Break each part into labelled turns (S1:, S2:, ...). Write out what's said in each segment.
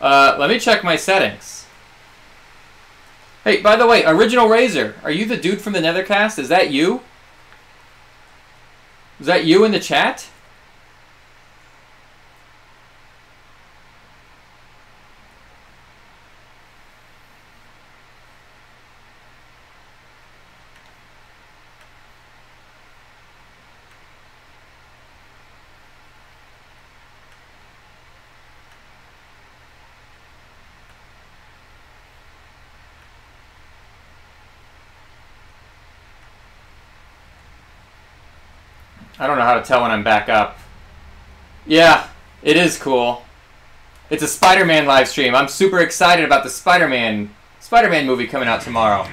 S1: Let me check my settings. Hey, by the way, Original Razor, are you the dude from the Nethercast? Is that you? Is that you in the chat? I don't know how to tell when I'm back up. Yeah, it is cool. It's a Spider-Man live stream. I'm super excited about the Spider-Man movie coming out tomorrow.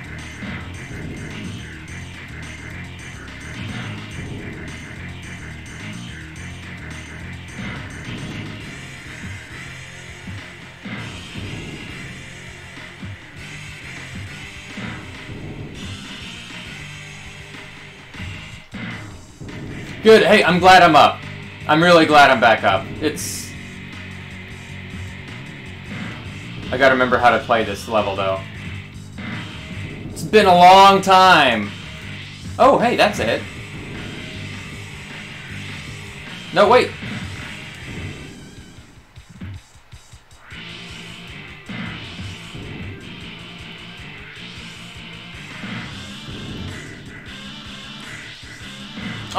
S1: Good. Hey, I'm glad I'm up. I'm really glad I'm back up. I gotta remember how to play this level, though. It's been a long time. Oh, hey, that's it. No, wait.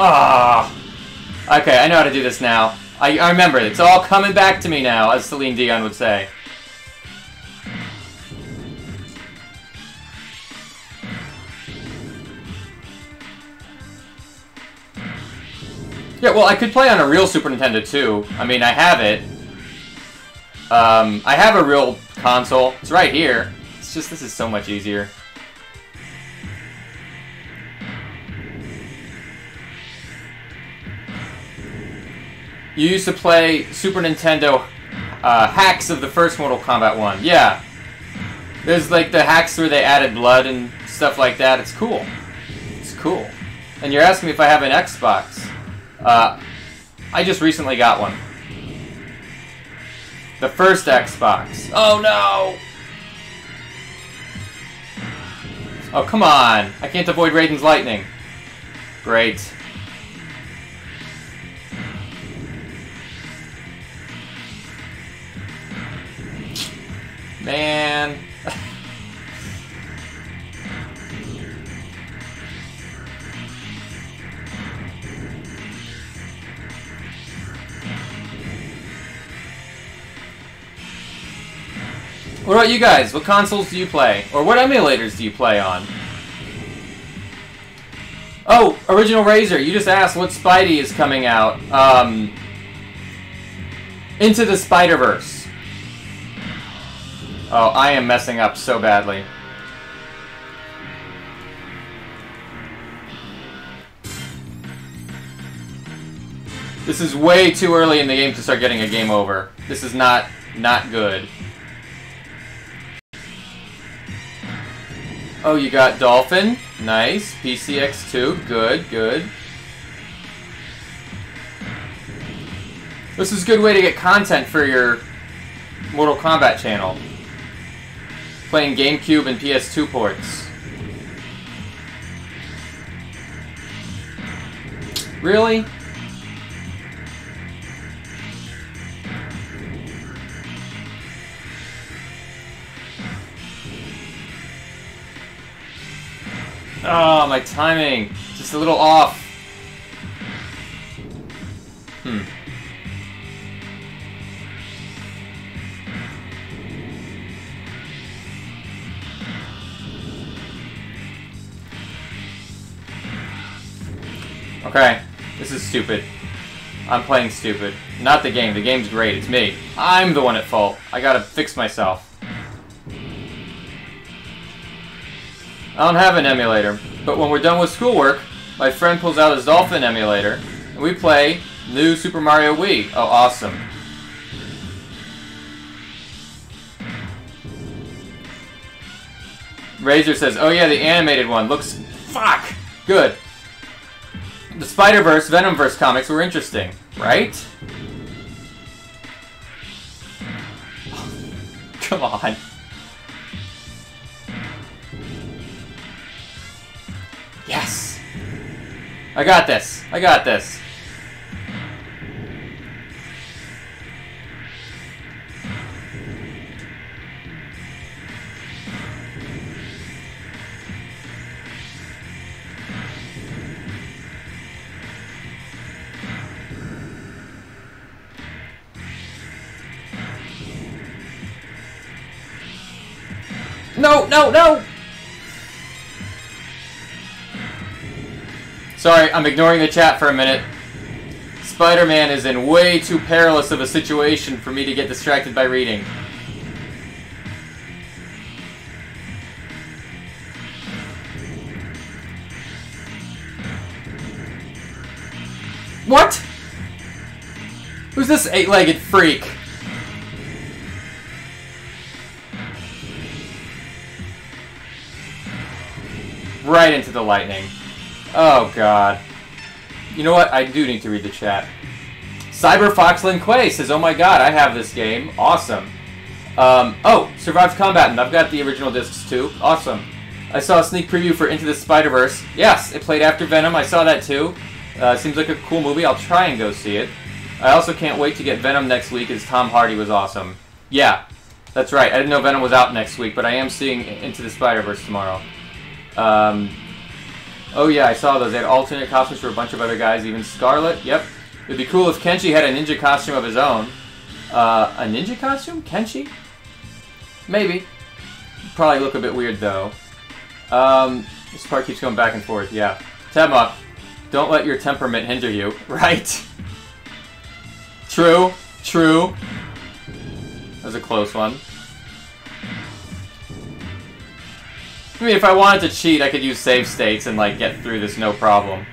S1: Ah. Okay, I know how to do this now. I remember. It's all coming back to me now, as Celine Dion would say. Yeah, well, I could play on a real Super Nintendo, too. I mean, I have it. I have a real console. It's right here. It's just, this is so much easier. You used to play Super Nintendo hacks of the first Mortal Kombat 1. Yeah. There's like the hacks where they added blood and stuff like that. It's cool. It's cool. And you're asking me if I have an Xbox. I just recently got one. The first Xbox. Oh no! Oh, come on. I can't avoid Raiden's lightning. Great. Man. What about you guys? What consoles do you play? Or what emulators do you play on? Oh, Original Razor, you just asked what Spidey is coming out. Into the Spider-Verse. Oh, I am messing up so badly. This is way too early in the game to start getting a game over. This is not good. Oh, you got Dolphin. Nice. PCX2. Good, good. This is a good way to get content for your Mortal Kombat channel. Playing GameCube and PS2 ports. Really? Oh, my timing. Just a little off. Okay, this is stupid. I'm playing stupid. Not the game. The game's great. It's me. I'm the one at fault. I gotta fix myself. I don't have an emulator, but when we're done with schoolwork, my friend pulls out his Dolphin emulator, and we play new Super Mario Wii. Oh, awesome. Razor says, oh yeah, the animated one looks... Fuck! Good. The Spider-Verse, Venomverse comics were interesting, right? Come on. Yes! I got this. I got this. No, no, no! Sorry, I'm ignoring the chat for a minute. Spider-Man is in way too perilous of a situation for me to get distracted by reading. What? Who's this eight-legged freak? Right into the lightning. Oh, God. You know what? I do need to read the chat. Cyber Foxlin Quay says, oh my god, I have this game. Awesome. Oh, Survived Combat, and I've got the original discs too. Awesome. I saw a sneak preview for Into the Spider-Verse. Yes, it played after Venom. I saw that too. Seems like a cool movie. I'll try and go see it. I also can't wait to get Venom next week, as Tom Hardy was awesome. Yeah, that's right. I didn't know Venom was out next week, but I am seeing Into the Spider-Verse tomorrow. Oh yeah, I saw those. They had alternate costumes for a bunch of other guys, even Scarlet. Yep. It'd be cool if Kenshi had a ninja costume of his own. A ninja costume? Kenshi? Maybe. Probably look a bit weird, though. This part keeps going back and forth, yeah. Tabmok, don't let your temperament hinder you. Right? True. True. That was a close one. I mean, if I wanted to cheat, I could use save states and, like, get through this no problem.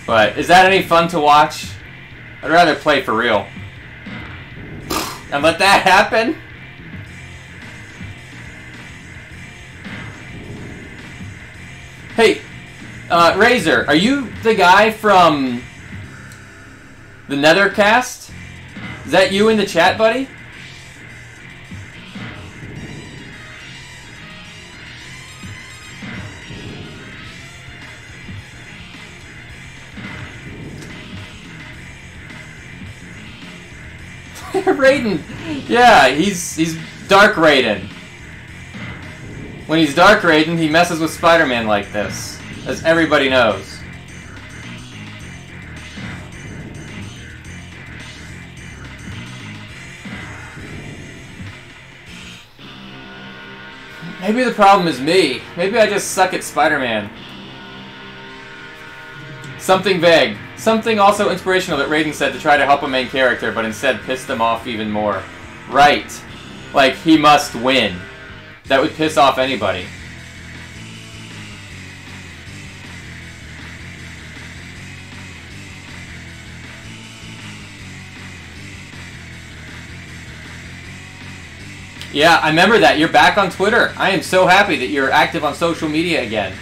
S1: But, is that any fun to watch? I'd rather play for real. And let that happen? Hey, Razor, are you the guy from the Nethercast? Is that you in the chat, buddy? Raiden! Yeah, he's Dark Raiden. When he's Dark Raiden, he messes with Spider-Man like this, as everybody knows. Maybe the problem is me. Maybe I just suck at Spider-Man. Something vague. Something also inspirational that Raiden said to try to help a main character, but instead pissed them off even more. Right. Like, he must win. That would piss off anybody. Yeah, I remember that. You're back on Twitter. I am so happy that you're active on social media again.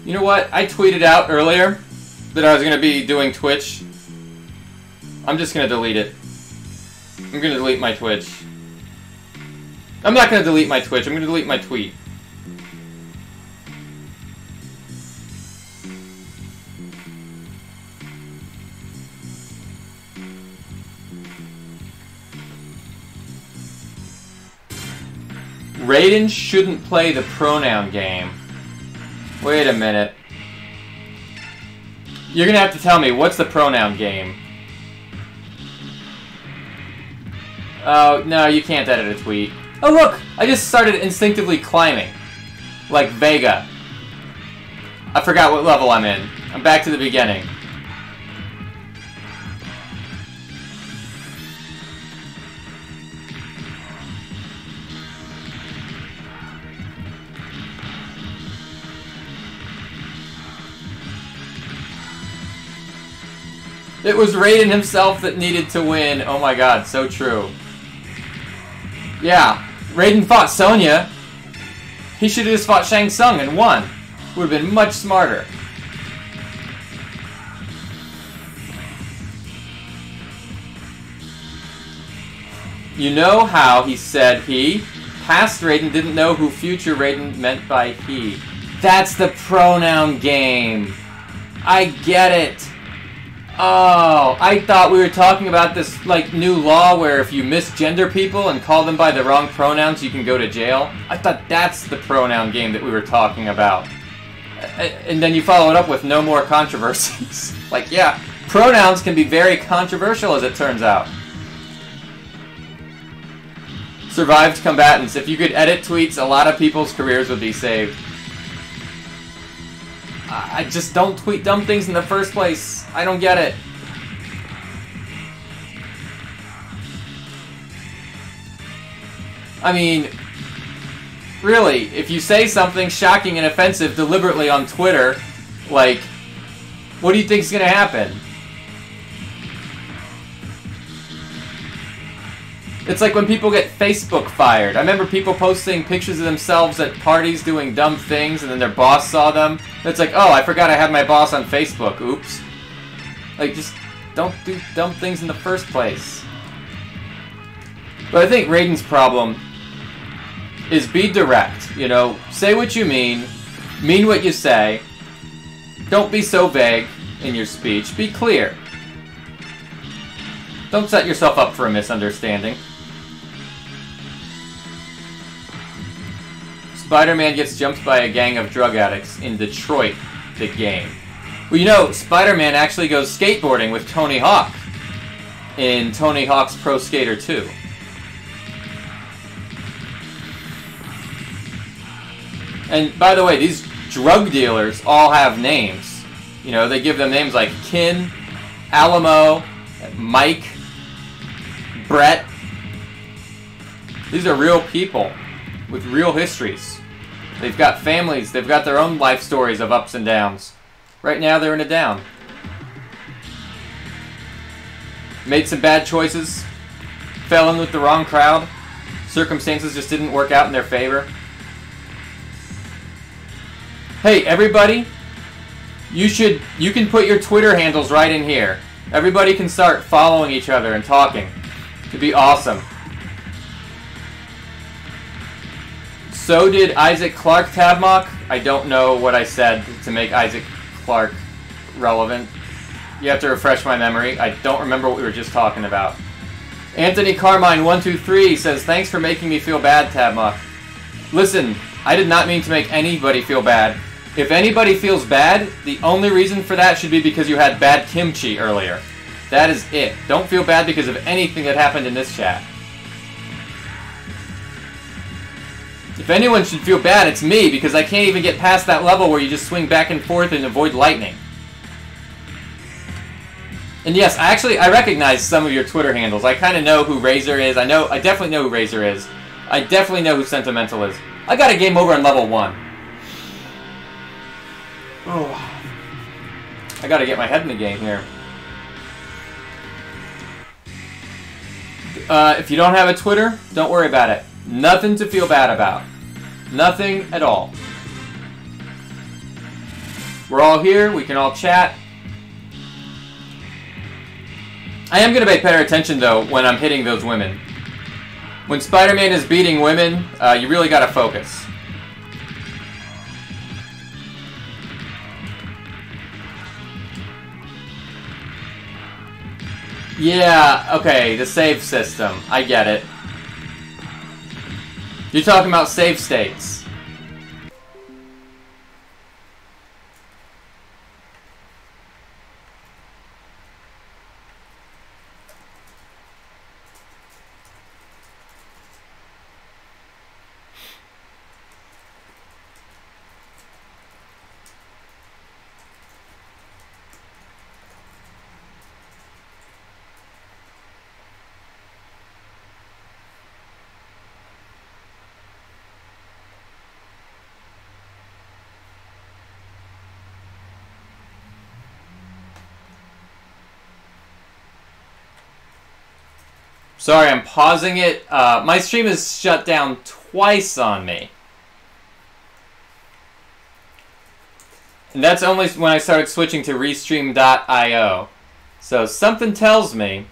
S1: You know what? I tweeted out earlier that I was going to be doing Twitch. I'm just going to delete it. I'm going to delete my Twitch. I'm not going to delete my Twitch. I'm going to delete my tweet. Raiden shouldn't play the pronoun game. Wait a minute. You're gonna have to tell me, what's the pronoun game? Oh, no, you can't edit a tweet. Oh look! I just started instinctively climbing. Like Vega. I forgot what level I'm in. I'm back to the beginning. It was Raiden himself that needed to win. Oh my god, so true. Yeah, Raiden fought Sonya. He should have just fought Shang Tsung and won. Would have been much smarter. You know how he said he? Past Raiden didn't know who future Raiden meant by he. That's the pronoun game. I get it. Oh, I thought we were talking about this, like, new law where if you misgender people and call them by the wrong pronouns, you can go to jail. I thought that's the pronoun game that we were talking about. And then you follow it up with no more controversies. Like, yeah, pronouns can be very controversial, as it turns out. Survived combatants. If you could edit tweets, a lot of people's careers would be saved. I just don't tweet dumb things in the first place. I don't get it. I mean, really, if you say something shocking and offensive deliberately on Twitter, like, what do you think's gonna happen? It's like when people get Facebook fired. I remember people posting pictures of themselves at parties doing dumb things, and then their boss saw them. And it's like, oh, I forgot I had my boss on Facebook. Oops. Like, just don't do dumb things in the first place. But I think Raiden's problem is be direct. You know, say what you mean what you say. Don't be so vague in your speech. Be clear. Don't set yourself up for a misunderstanding. Spider-Man gets jumped by a gang of drug addicts in Detroit, the game. Well, you know, Spider-Man actually goes skateboarding with Tony Hawk in Tony Hawk's Pro Skater 2. And, by the way, these drug dealers all have names. You know, they give them names like Kin, Alamo, Mike, Brett. These are real people with real histories. They've got families. They've got their own life stories of ups and downs. Right now, they're in a down. Made some bad choices. Fell in with the wrong crowd. Circumstances just didn't work out in their favor. Hey, everybody. You can put your Twitter handles right in here. Everybody can start following each other and talking. It'd be awesome. So did Isaac Clarke, Tabmok. I don't know what I said to make Isaac Clarke relevant. You have to refresh my memory. I don't remember what we were just talking about. Anthony Carmine123 says, thanks for making me feel bad, Tabmok. Listen, I did not mean to make anybody feel bad. If anybody feels bad, the only reason for that should be because you had bad kimchi earlier. That is it. Don't feel bad because of anything that happened in this chat. If anyone should feel bad, it's me, because I can't even get past that level where you just swing back and forth and avoid lightning. And yes, I recognize some of your Twitter handles. I kind of know who Razor is. I definitely know who Razor is. I definitely know who Sentimental is. I got a game over on level 1. Oh. I gotta get my head in the game here. If you don't have a Twitter, don't worry about it. Nothing to feel bad about. Nothing at all. We're all here. We can all chat. I am going to pay better attention, though, when I'm hitting those women. When Spider-Man is beating women, you really got to focus. Yeah, okay, the save system. I get it. You're talking about save states. Sorry, I'm pausing it. My stream is shut down twice on me. And that's only when I started switching to Restream.io. So something tells me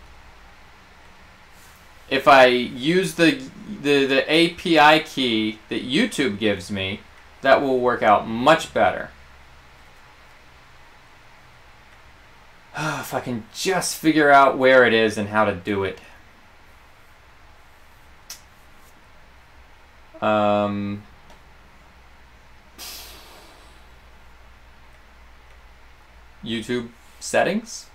S1: if I use the API key that YouTube gives me, that will work out much better. If I can just figure out where it is and how to do it. YouTube settings?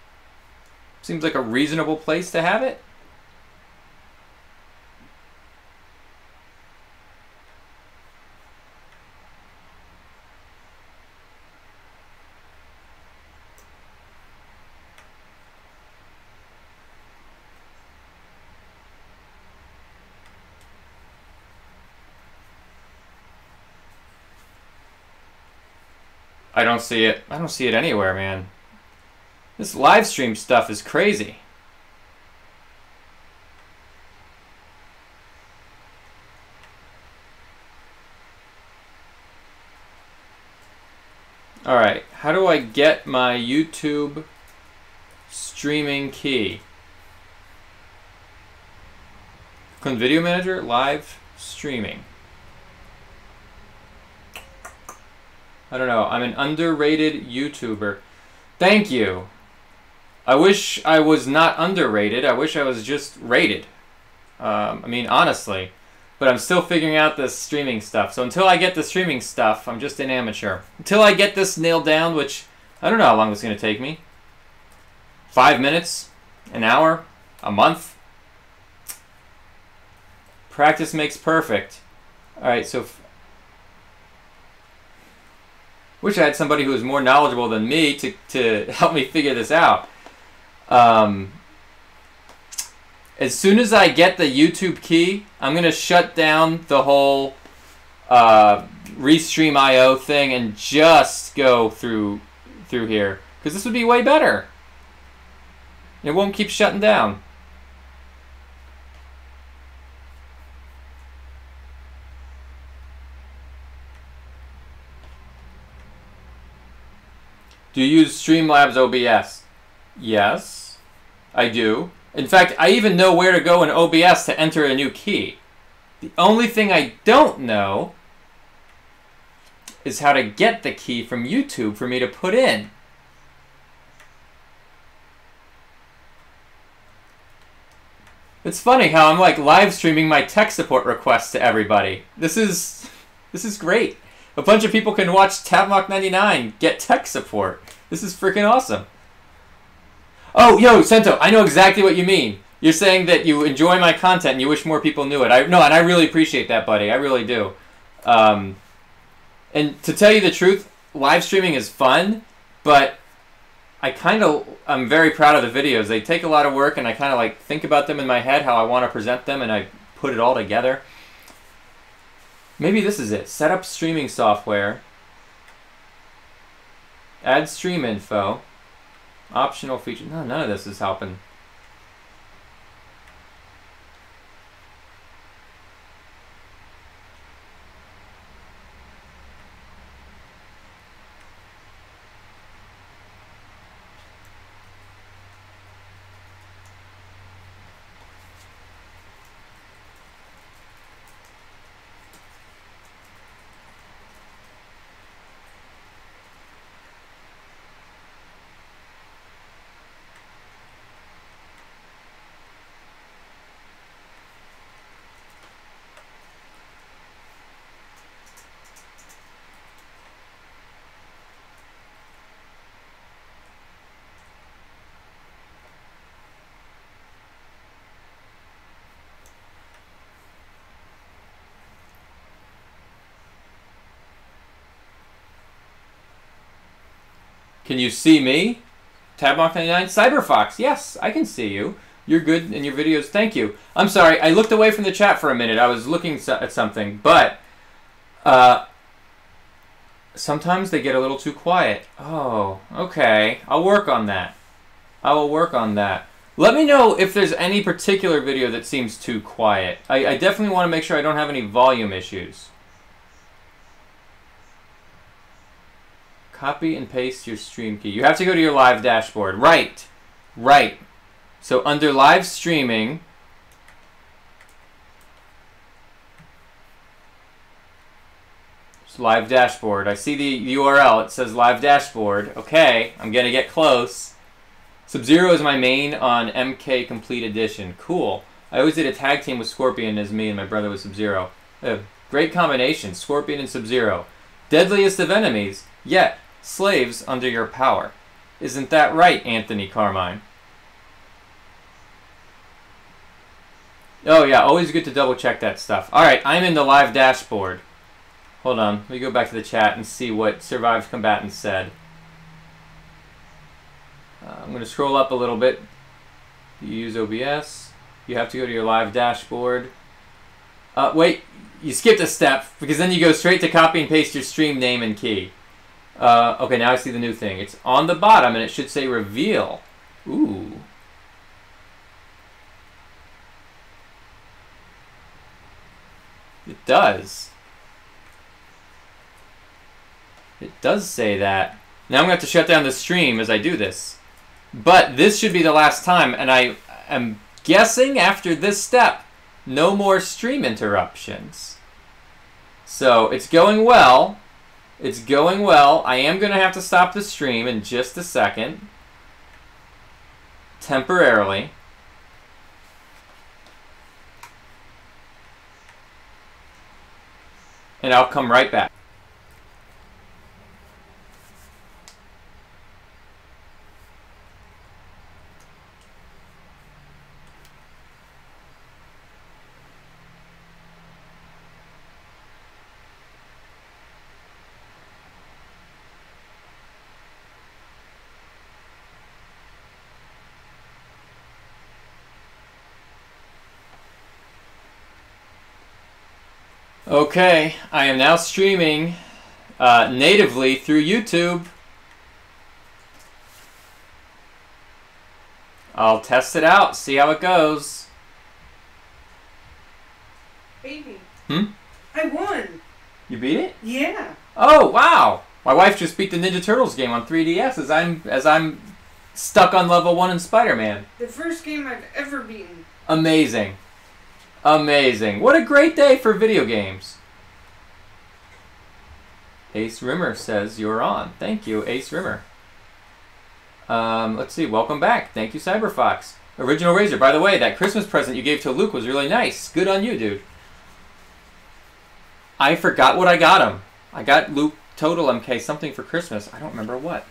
S1: Seems like a reasonable place to have it. I don't see it. I don't see it anywhere, man. This live stream stuff is crazy. Alright, how do I get my YouTube streaming key? Click on Video Manager, live streaming. I don't know. I'm an underrated YouTuber. Thank you. I wish I was not underrated. I wish I was just rated. I mean, honestly. But I'm still figuring out this streaming stuff. So until I get the streaming stuff, I'm just an amateur. Until I get this nailed down, which I don't know how long it's going to take me. 5 minutes? An hour? A month? Practice makes perfect. Alright, so... wish I had somebody who was more knowledgeable than me to help me figure this out. As soon as I get the YouTube key, I'm going to shut down the whole Restream.io thing and just go through here. Because this would be way better. It won't keep shutting down. Do you use Streamlabs OBS? Yes, I do. In fact, I even know where to go in OBS to enter a new key. The only thing I don't know is how to get the key from YouTube for me to put in. It's funny how I'm like live streaming my tech support requests to everybody. This is great. A bunch of people can watch tabmok99 get tech support. This is freaking awesome. Oh, yo, Sento, I know exactly what you mean. You're saying that you enjoy my content and you wish more people knew it. No, and I really appreciate that, buddy. I really do. And to tell you the truth, live streaming is fun, but I'm very proud of the videos. They take a lot of work, and I kind of like think about them in my head, how I want to present them, and I put it all together. Maybe this is it. Set up streaming software. Add stream info. Optional feature. No, none of this is helping. Can you see me? tabmok99? Cyberfox, yes, I can see you. You're good in your videos. Thank you. I'm sorry, I looked away from the chat for a minute. I was looking at something, but sometimes they get a little too quiet. Oh, okay. I'll work on that. I will work on that. Let me know if there's any particular video that seems too quiet. I definitely want to make sure I don't have any volume issues. Copy and paste your stream key. You have to go to your live dashboard. Right. Right. So under live streaming, Live dashboard. I see the URL. It says live dashboard. Okay, I'm gonna get close. Sub-Zero is my main on MK Complete Edition. Cool. I always did a tag team with Scorpion as me and my brother was Sub-Zero. Great combination, Scorpion and Sub-Zero. Deadliest of enemies, yet slaves under your power. Isn't that right, Anthony Carmine? Oh yeah, always good to double check that stuff. Alright, I'm in the live dashboard. Hold on, let me go back to the chat and see what Survived Combatants said. I'm going to scroll up a little bit. You use OBS. You have to go to your live dashboard. Wait, you skipped a step because then you go straight to copy and paste your stream name and key. Okay, now I see the new thing. It's on the bottom and it should say reveal. Ooh. It does. It does say that. Now I'm going to have to shut down the stream as I do this. But this should be the last time, and I am guessing after this step, no more stream interruptions. So it's going well. It's going well. I am going to have to stop the stream in just a second. Temporarily. And I'll come right back. Okay, I am now streaming natively through YouTube. I'll test it out, see how it goes.
S2: Baby.
S1: Hmm?
S2: I won.
S1: You beat it?
S2: Yeah.
S1: Oh, wow. My wife just beat the Ninja Turtles game on 3DS as I'm stuck on level 1 in Spider-Man.
S2: The first game I've ever beaten.
S1: Amazing. Amazing. What a great day for video games. Ace Rimmer says you're on. Thank you, Ace Rimmer. Let's see. Welcome back. Thank you, Cyberfox. Original Razor. By the way, that Christmas present you gave to Luke was really nice. Good on you, dude. I forgot what I got him. I got Luke Total MK something for Christmas. I don't remember what.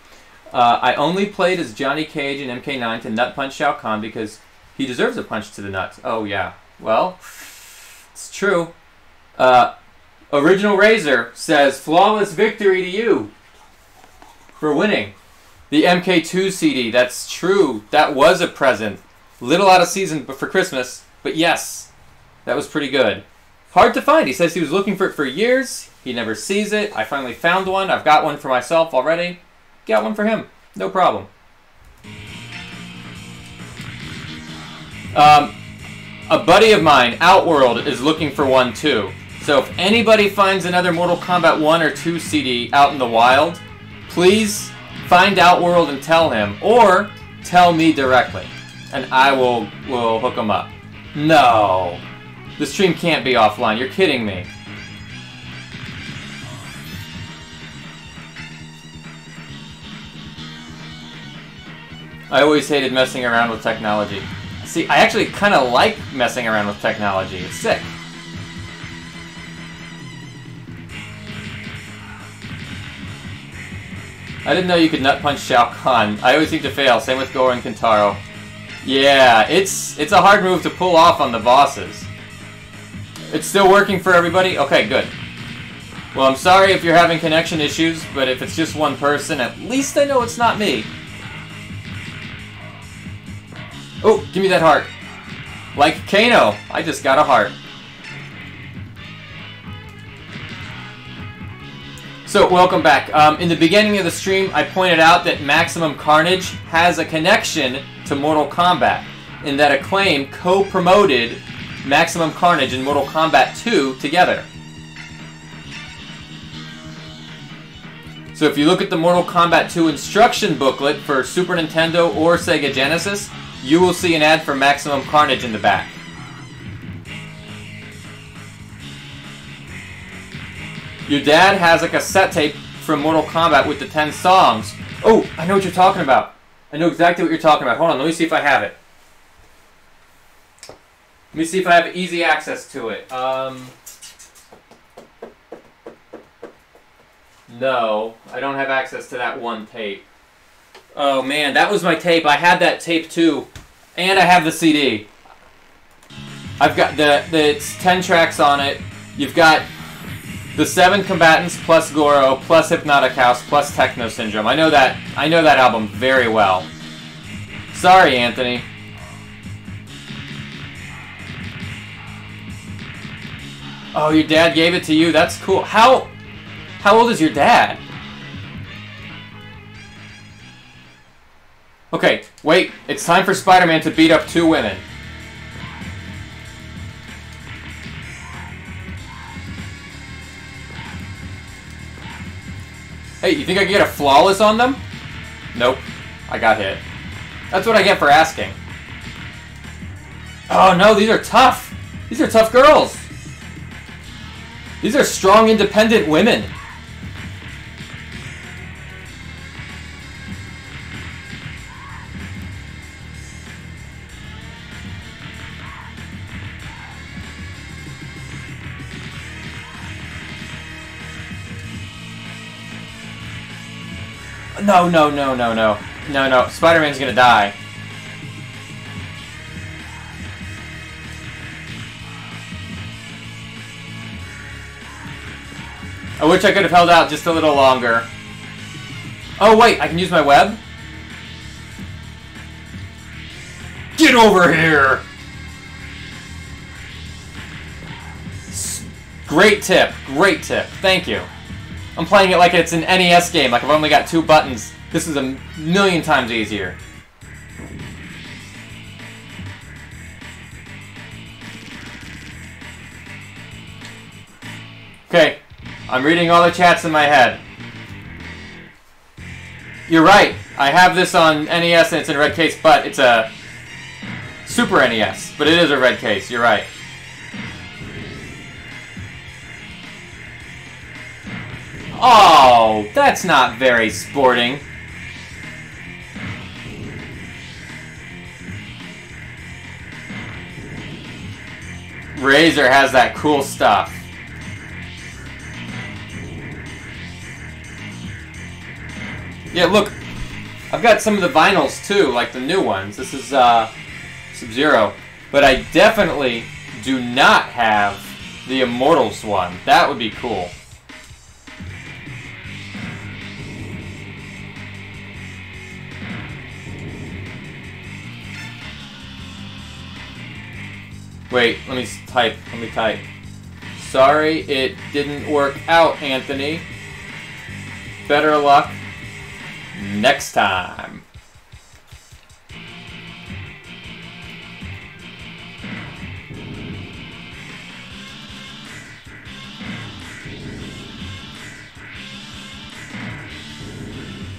S1: I only played as Johnny Cage in MK9 to nut punch Shao Kahn because he deserves a punch to the nuts. Oh, yeah. Well, it's true. Original Razor says, flawless victory to you for winning. The MK2 CD, that's true. That was a present. Little out of season for Christmas, but yes, that was pretty good. Hard to find. He says he was looking for it for years. He never sees it. I finally found one. I've got one for myself already. Got one for him. No problem. A buddy of mine, Outworld, is looking for one too. So if anybody finds another Mortal Kombat 1 or 2 CD out in the wild, please find Outworld and tell him, or tell me directly, and I will hook him up. No, the stream can't be offline. You're kidding me. I always hated messing around with technology. See, I actually kind of like messing around with technology. It's sick. I didn't know you could nut punch Shao Kahn. I always seem to fail. Same with Goro and Kintaro. Yeah, it's a hard move to pull off on the bosses. It's still working for everybody? Okay, good. Well, I'm sorry if you're having connection issues, but if it's just one person, at least I know it's not me. Oh, give me that heart. Like Kano, I just got a heart. So, welcome back. In the beginning of the stream, I pointed out that Maximum Carnage has a connection to Mortal Kombat, in that Acclaim co-promoted Maximum Carnage and Mortal Kombat 2 together. So if you look at the Mortal Kombat 2 instruction booklet for Super Nintendo or Sega Genesis, you will see an ad for Maximum Carnage in the back. Your dad has a cassette tape from Mortal Kombat with the 10 songs. Oh, I know what you're talking about. I know exactly what you're talking about. Hold on, let me see if I have it. Let me see if I have easy access to it. No, I don't have access to that one tape. Oh man, that was my tape. I had that tape too. And I have the CD. I've got it's 10 tracks on it. You've got the 7 combatants plus Goro plus Hypnotic House plus Techno Syndrome. I know that album very well. Sorry, Anthony. Oh, your dad gave it to you? That's cool. How old is your dad? Okay, wait. It's time for Spider-Man to beat up 2 women. Hey, you think I can get a flawless on them? Nope. I got hit. That's what I get for asking. Oh no, these are tough. These are tough girls. These are strong, independent women. No, no, no, no, no. No, no. Spider-Man's gonna die. I wish I could have held out just a little longer. Oh, wait. I can use my web? Get over here! Great tip. Great tip. Thank you. I'm playing it like it's an NES game, like I've only got 2 buttons. This is a million times easier. Okay, I'm reading all the chats in my head. You're right, I have this on NES and it's in a red case, but it's a Super NES, but it is a red case, you're right. Oh, that's not very sporting. Razor has that cool stuff. Yeah, look, I've got some of the vinyls too, like the new ones. This is Sub-Zero. But I definitely do not have the Immortals one. That would be cool. Wait, let me type. Sorry, it didn't work out, Anthony. Better luck next time.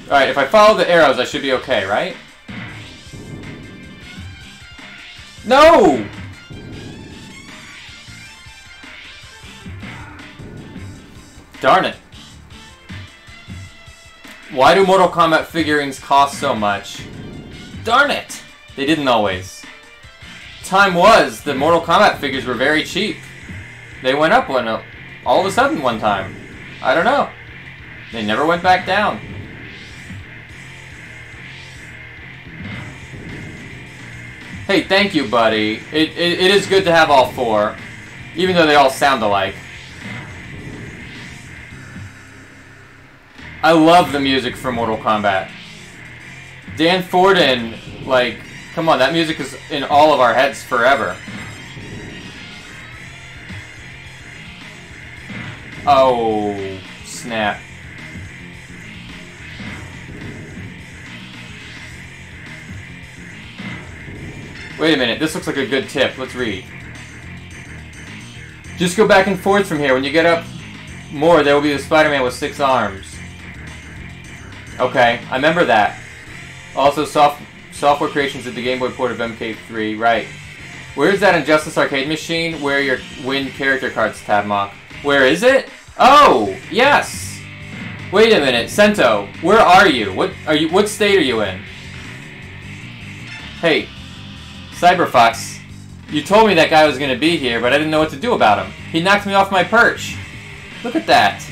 S1: Alright, if I follow the arrows, I should be okay, right? No! Darn it. Why do Mortal Kombat figurines cost so much? Darn it! They didn't always. Time was, the Mortal Kombat figures were very cheap. They went up all of a sudden one time. I don't know. They never went back down. Hey, thank you, buddy. It is good to have all 4, even though they all sound alike. I love the music from Mortal Kombat. Dan Forden, like, come on, that music is in all of our heads forever. Oh, snap. Wait a minute, this looks like a good tip. Let's read. Just go back and forth from here. When you get up more, there will be the Spider-Man with 6 arms. Okay, I remember that. Also, software creations of the Game Boy port of MK3, right. Where's that Injustice arcade machine where you win character cards, Tabmok? Where is it? Oh, yes. Wait a minute, Sento, where are you? What state are you in? Hey, Cyberfox, you told me that guy was gonna be here, but I didn't know what to do about him. He knocked me off my perch. Look at that.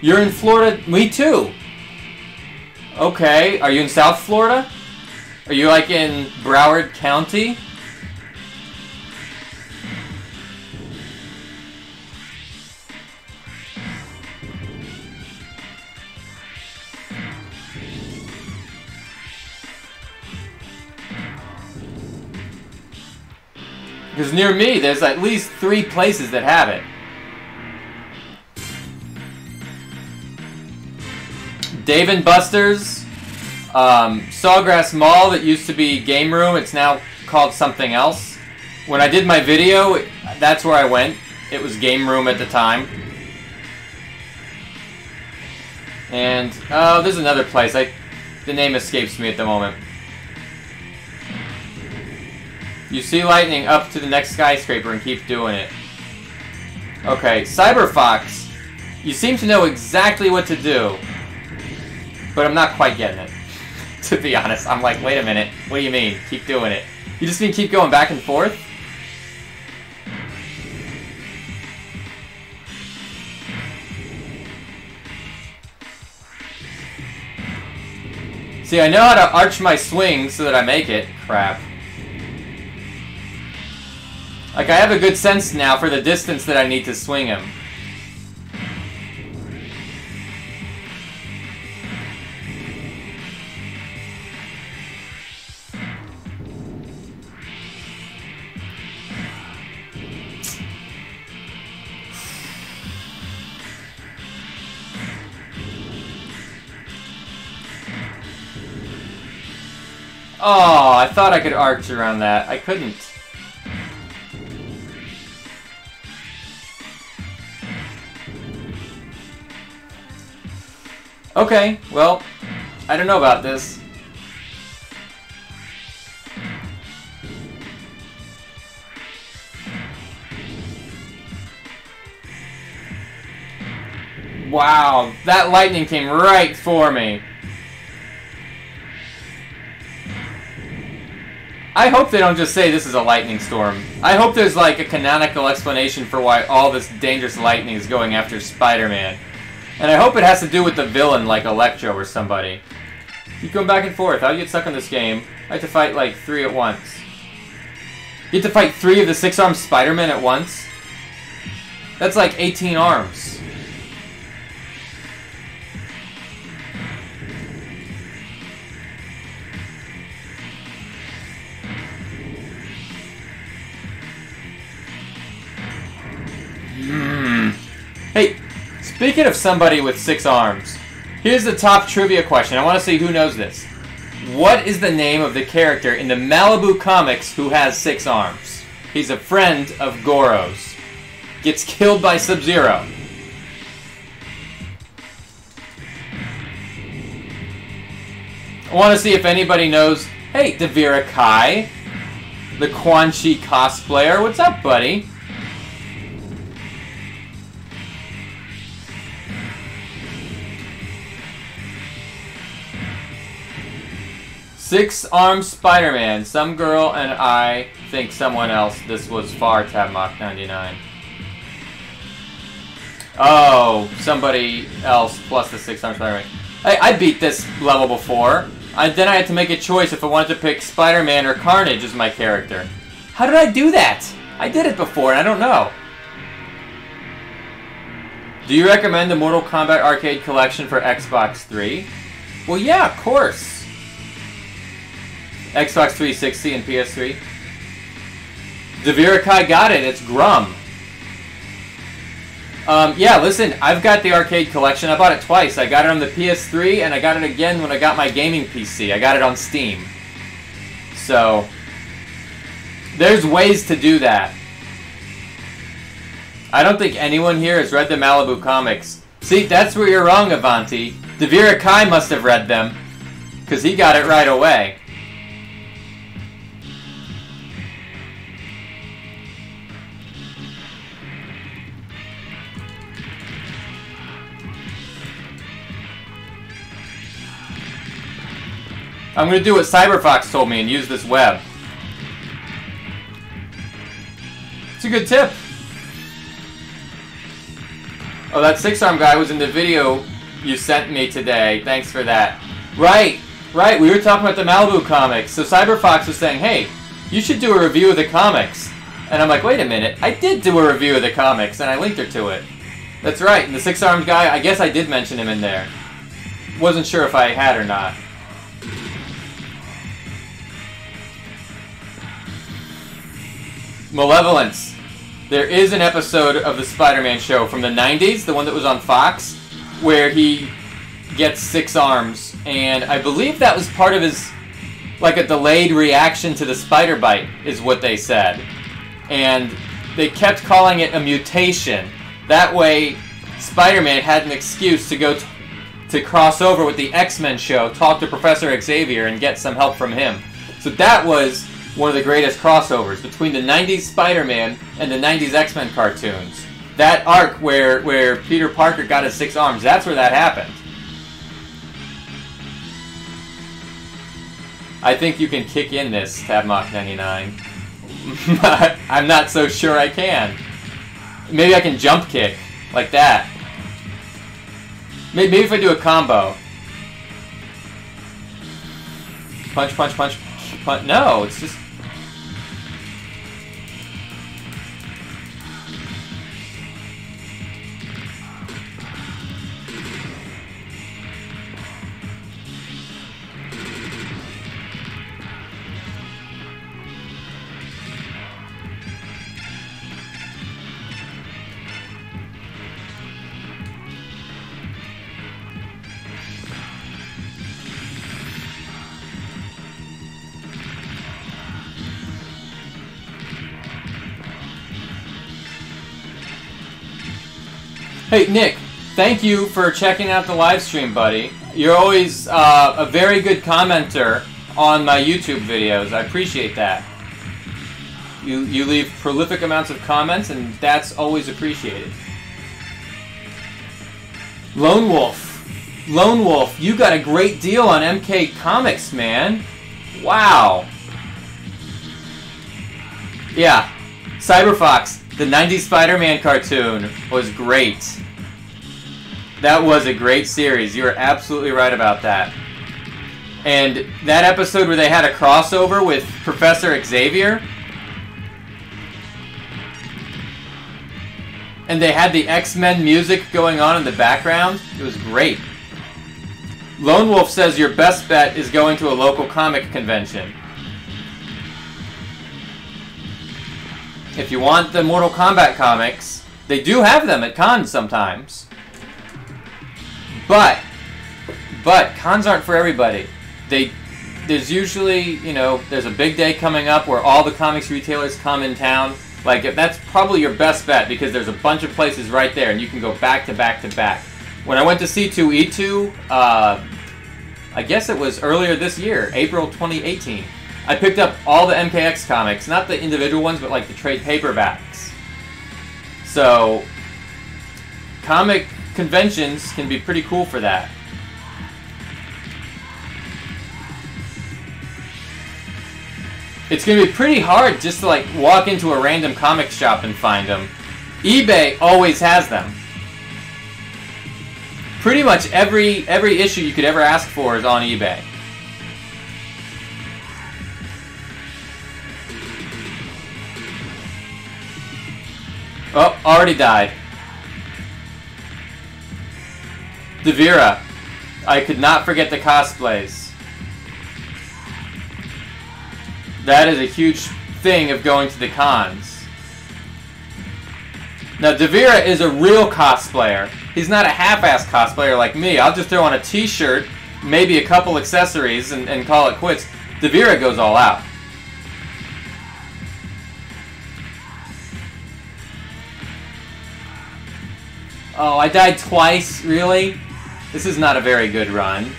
S1: You're in Florida? Me too. Okay, are you in South Florida? Are you like in Broward County? Because near me, there's at least 3 places that have it. Dave & Buster's, Sawgrass Mall that used to be Game Room, it's now called something else. When I did my video, that's where I went. It was Game Room at the time. And, oh, there's another place. The name escapes me at the moment. You see lightning up to the next skyscraper and keep doing it. Okay, Cyberfox, you seem to know exactly what to do. But I'm not quite getting it. To be honest, I'm like, wait a minute. What do you mean? Keep doing it. You just mean keep going back and forth? See, I know how to arch my swing so that I make it. Crap. Like, I have a good sense now for the distance that I need to swing him. Oh, I thought I could arch around that. I couldn't. Okay, well, I don't know about this. Wow, that lightning came right for me. I hope they don't just say this is a lightning storm. I hope there's like a canonical explanation for why all this dangerous lightning is going after Spider-Man. And I hope it has to do with the villain like Electro or somebody. Keep going back and forth. How do you get stuck in this game? I have to fight like 3 at once. You have to fight 3 of the 6-armed Spider-Man at once? That's like 18 arms. Hey, speaking of somebody with 6 arms, here's the top trivia question. I want to see who knows this. What is the name of the character in the Malibu comics who has 6 arms? He's a friend of Goro's. Gets killed by Sub-Zero. I want to see if anybody knows. Hey, Devira Kai, the Quan Chi cosplayer. What's up, buddy? Six-armed Spider-Man. Some girl and I think someone else. This was far tabmok99. Oh, somebody else plus the 6-armed Spider-Man. I beat this level before. Then I had to make a choice if I wanted to pick Spider-Man or Carnage as my character. How did I do that? I did it before and I don't know. Do you recommend the Mortal Kombat Arcade Collection for Xbox 3? Well, yeah, of course. Xbox 360 and PS3. Devira Kai got it. It's Grum. Yeah, listen, I've got the arcade collection. I bought it twice. I got it on the PS3, and I got it again when I got my gaming PC. I got it on Steam. So, there's ways to do that. I don't think anyone here has read the Malibu comics. See, that's where you're wrong, Avanti. Devira Kai must have read them, because he got it right away. I'm gonna do what Cyberfox told me and use this web. It's a good tip. Oh, that 6-arm guy was in the video you sent me today. Thanks for that. Right. We were talking about the Malibu comics. So Cyberfox was saying, hey, you should do a review of the comics. And I'm like, wait a minute. I did do a review of the comics, and I linked her to it. That's right. And the 6-armed guy, I guess I did mention him in there. Wasn't sure if I had or not. Malevolence. There is an episode of the Spider-Man show from the 90s, the one that was on Fox, where he gets 6 arms, and I believe that was part of his, like, a delayed reaction to the spider bite, is what they said. And they kept calling it a mutation. That way, Spider-Man had an excuse to go to cross over with the X-Men show, talk to Professor Xavier, and get some help from him. So that was one of the greatest crossovers between the 90s Spider-Man and the 90s X-Men cartoons. That arc where Peter Parker got his 6 arms, that's where that happened. I think you can kick in this, tabmok99. I'm not so sure I can. Maybe I can jump kick, like that. Maybe if I do a combo. Punch, punch, punch, punch. No, it's just... Hey, Nick, thank you for checking out the live stream, buddy. You're always a very good commenter on my YouTube videos. I appreciate that. You leave prolific amounts of comments, and that's always appreciated. Lone Wolf, you got a great deal on MK Comics, man. Wow. Yeah, Cyberfox, the 90s Spider-Man cartoon was great. That was a great series. You are absolutely right about that. And that episode where they had a crossover with Professor Xavier, and they had the X-Men music going on in the background, it was great. Lone Wolf says your best bet is going to a local comic convention. If you want the Mortal Kombat comics, they do have them at cons sometimes. But cons aren't for everybody. There's usually, you know, there's a big day coming up where all the comics retailers come in town. Like, that's probably your best bet because there's a bunch of places right there and you can go back to back to back. When I went to C2E2, I guess it was earlier this year, April 2018, I picked up all the MKX comics, not the individual ones, but like the trade paperbacks. So, comic conventions can be pretty cool for that. It's going to be pretty hard just to like walk into a random comic shop and find them. eBay always has them. Pretty much every issue you could ever ask for is on eBay. Oh, already died. Devira. I could not forget the cosplays. That is a huge thing of going to the cons. Now, Devira is a real cosplayer. He's not a half-ass cosplayer like me. I'll just throw on a t-shirt, maybe a couple accessories, and call it quits. Devira goes all out. Oh, I died twice? Really? This is not a very good run.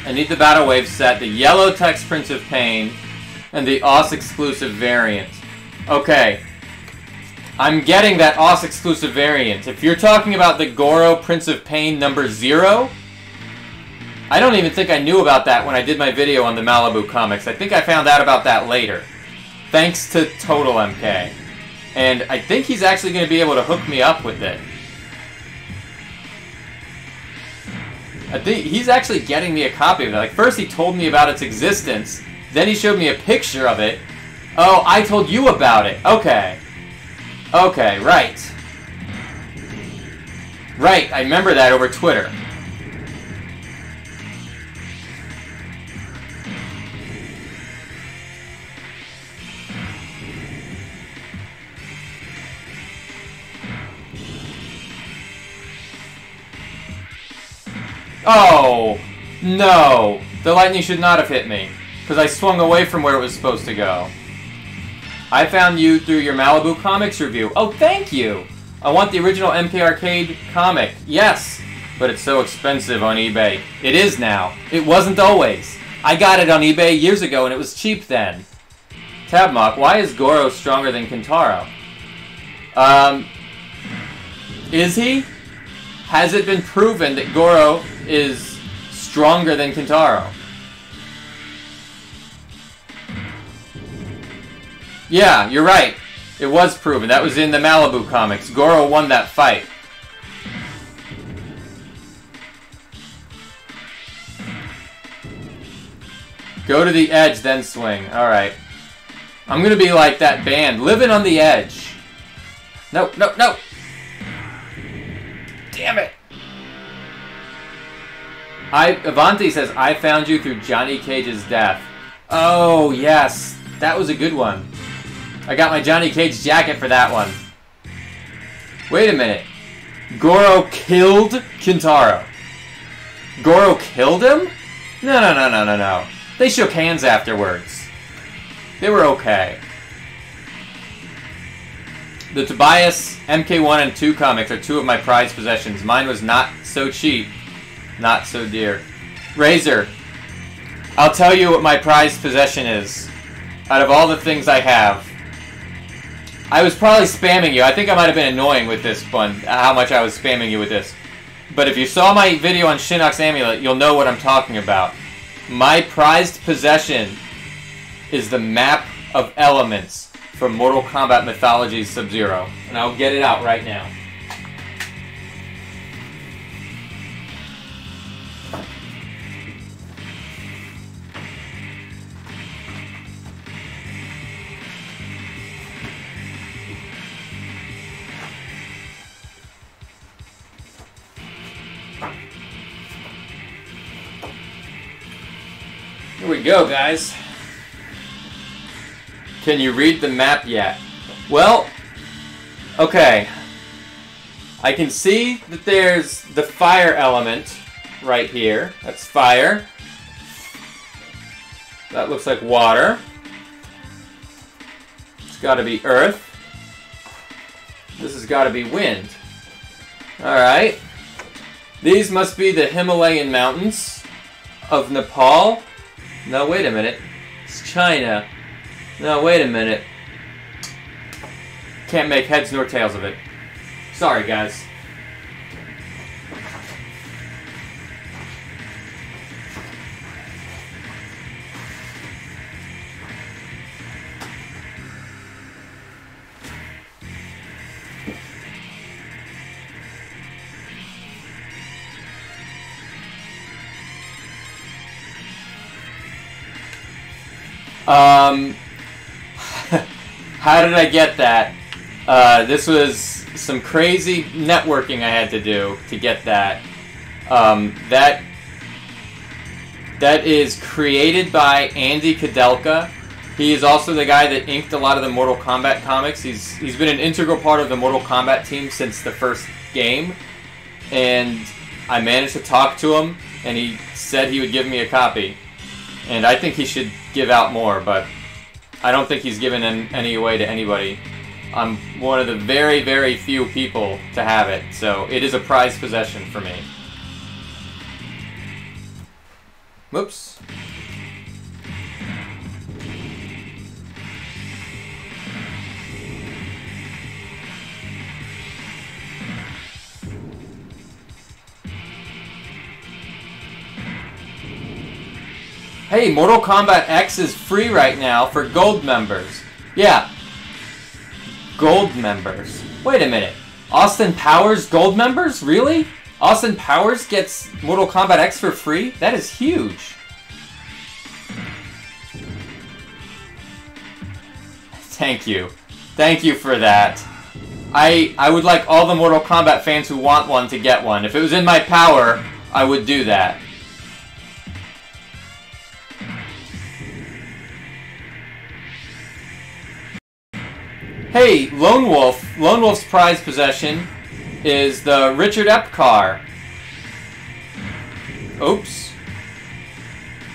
S1: I need the Battle Wave set, the yellow text Prince of Pain, and the OS exclusive variant. Okay. I'm getting that OS exclusive variant. If you're talking about the Goro Prince of Pain number 0, I don't even think I knew about that when I did my video on the Malibu comics. I think I found out about that later. Thanks to Total MK. And I think he's actually going to be able to hook me up with it. I think he's actually getting me a copy of it. Like, first he told me about its existence, then he showed me a picture of it. Oh, I told you about it. Okay. Okay, right. Right, I remember that over Twitter. Oh, no. The lightning should not have hit me, because I swung away from where it was supposed to go. I found you through your Malibu Comics review. Oh, thank you. I want the original MK Arcade comic. Yes, but it's so expensive on eBay. It is now. It wasn't always. I got it on eBay years ago, and it was cheap then. Tabmok, why is Goro stronger than Kintaro? Is he? Has it been proven that Goro is stronger than Kintaro? Yeah, you're right. It was proven. That was in the Malibu comics. Goro won that fight. Go to the edge, then swing. Alright. I'm gonna be like that band, living on the edge. No, no, no! Damn it! Avanti says, I found you through Johnny Cage's death. Oh, yes. That was a good one. I got my Johnny Cage jacket for that one. Wait a minute. Goro killed Kintaro. Goro killed him? No, no, no, no, no, no. They shook hands afterwards. They were okay. The Tobias MK1 and 2 comics are two of my prized possessions. Mine was not so cheap, not so dear. Razor, I'll tell you what my prized possession is. Out of all the things I have, I was probably spamming you. I think I might have been annoying with this one, how much I was spamming you with this. But if you saw my video on Shinnok's Amulet, you'll know what I'm talking about. My prized possession is the map of elements from Mortal Kombat Mythology's Sub-Zero. And I'll get it out right now. Here we go, guys. Can you read the map yet? Well, okay. I can see that there's the fire element right here. That's fire. That looks like water. It's got to be earth. This has got to be wind. Alright. These must be the Himalayan mountains of Nepal. No, wait a minute. It's China. No, wait a minute. Can't make heads nor tails of it. Sorry, guys. How did I get that? This was some crazy networking I had to do to get that. That is created by Andy Kudelka. He is also the guy that inked a lot of the Mortal Kombat comics. He's been an integral part of the Mortal Kombat team since the first game. And I managed to talk to him, and he said he would give me a copy. And I think he should give out more, but I don't think he's given any away to anybody. I'm one of the very, very few people to have it, so it is a prized possession for me. Whoops. Hey, Mortal Kombat X is free right now for gold members. Yeah. Gold members. Wait a minute. Austin Powers gold members? Really? Austin Powers gets Mortal Kombat X for free? That is huge. Thank you. Thank you for that. I would like all the Mortal Kombat fans who want one to get one. If it was in my power, I would do that. Hey, Lone Wolf. Lone Wolf's prized possession is the Richard Epcar. Oops.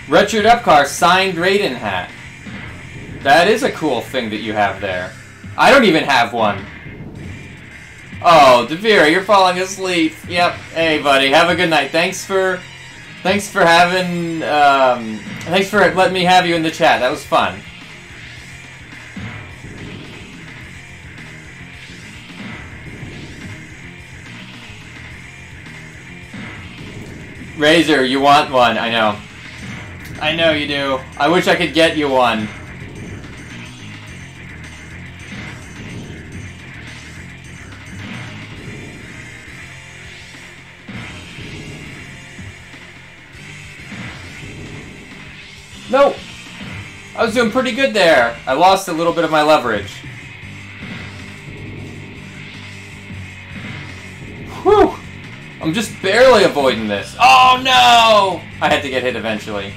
S1: Richard Epcar signed Raiden hat. That is a cool thing that you have there. I don't even have one. Oh, Devere, you're falling asleep. Yep. Hey, buddy. Have a good night. Thanks for having. Thanks for letting me have you in the chat. That was fun. Razor, you want one? I know. I know you do. I wish I could get you one. Nope. I was doing pretty good there. I lost a little bit of my leverage. Whew. I'm just barely avoiding this. Oh no! I had to get hit eventually.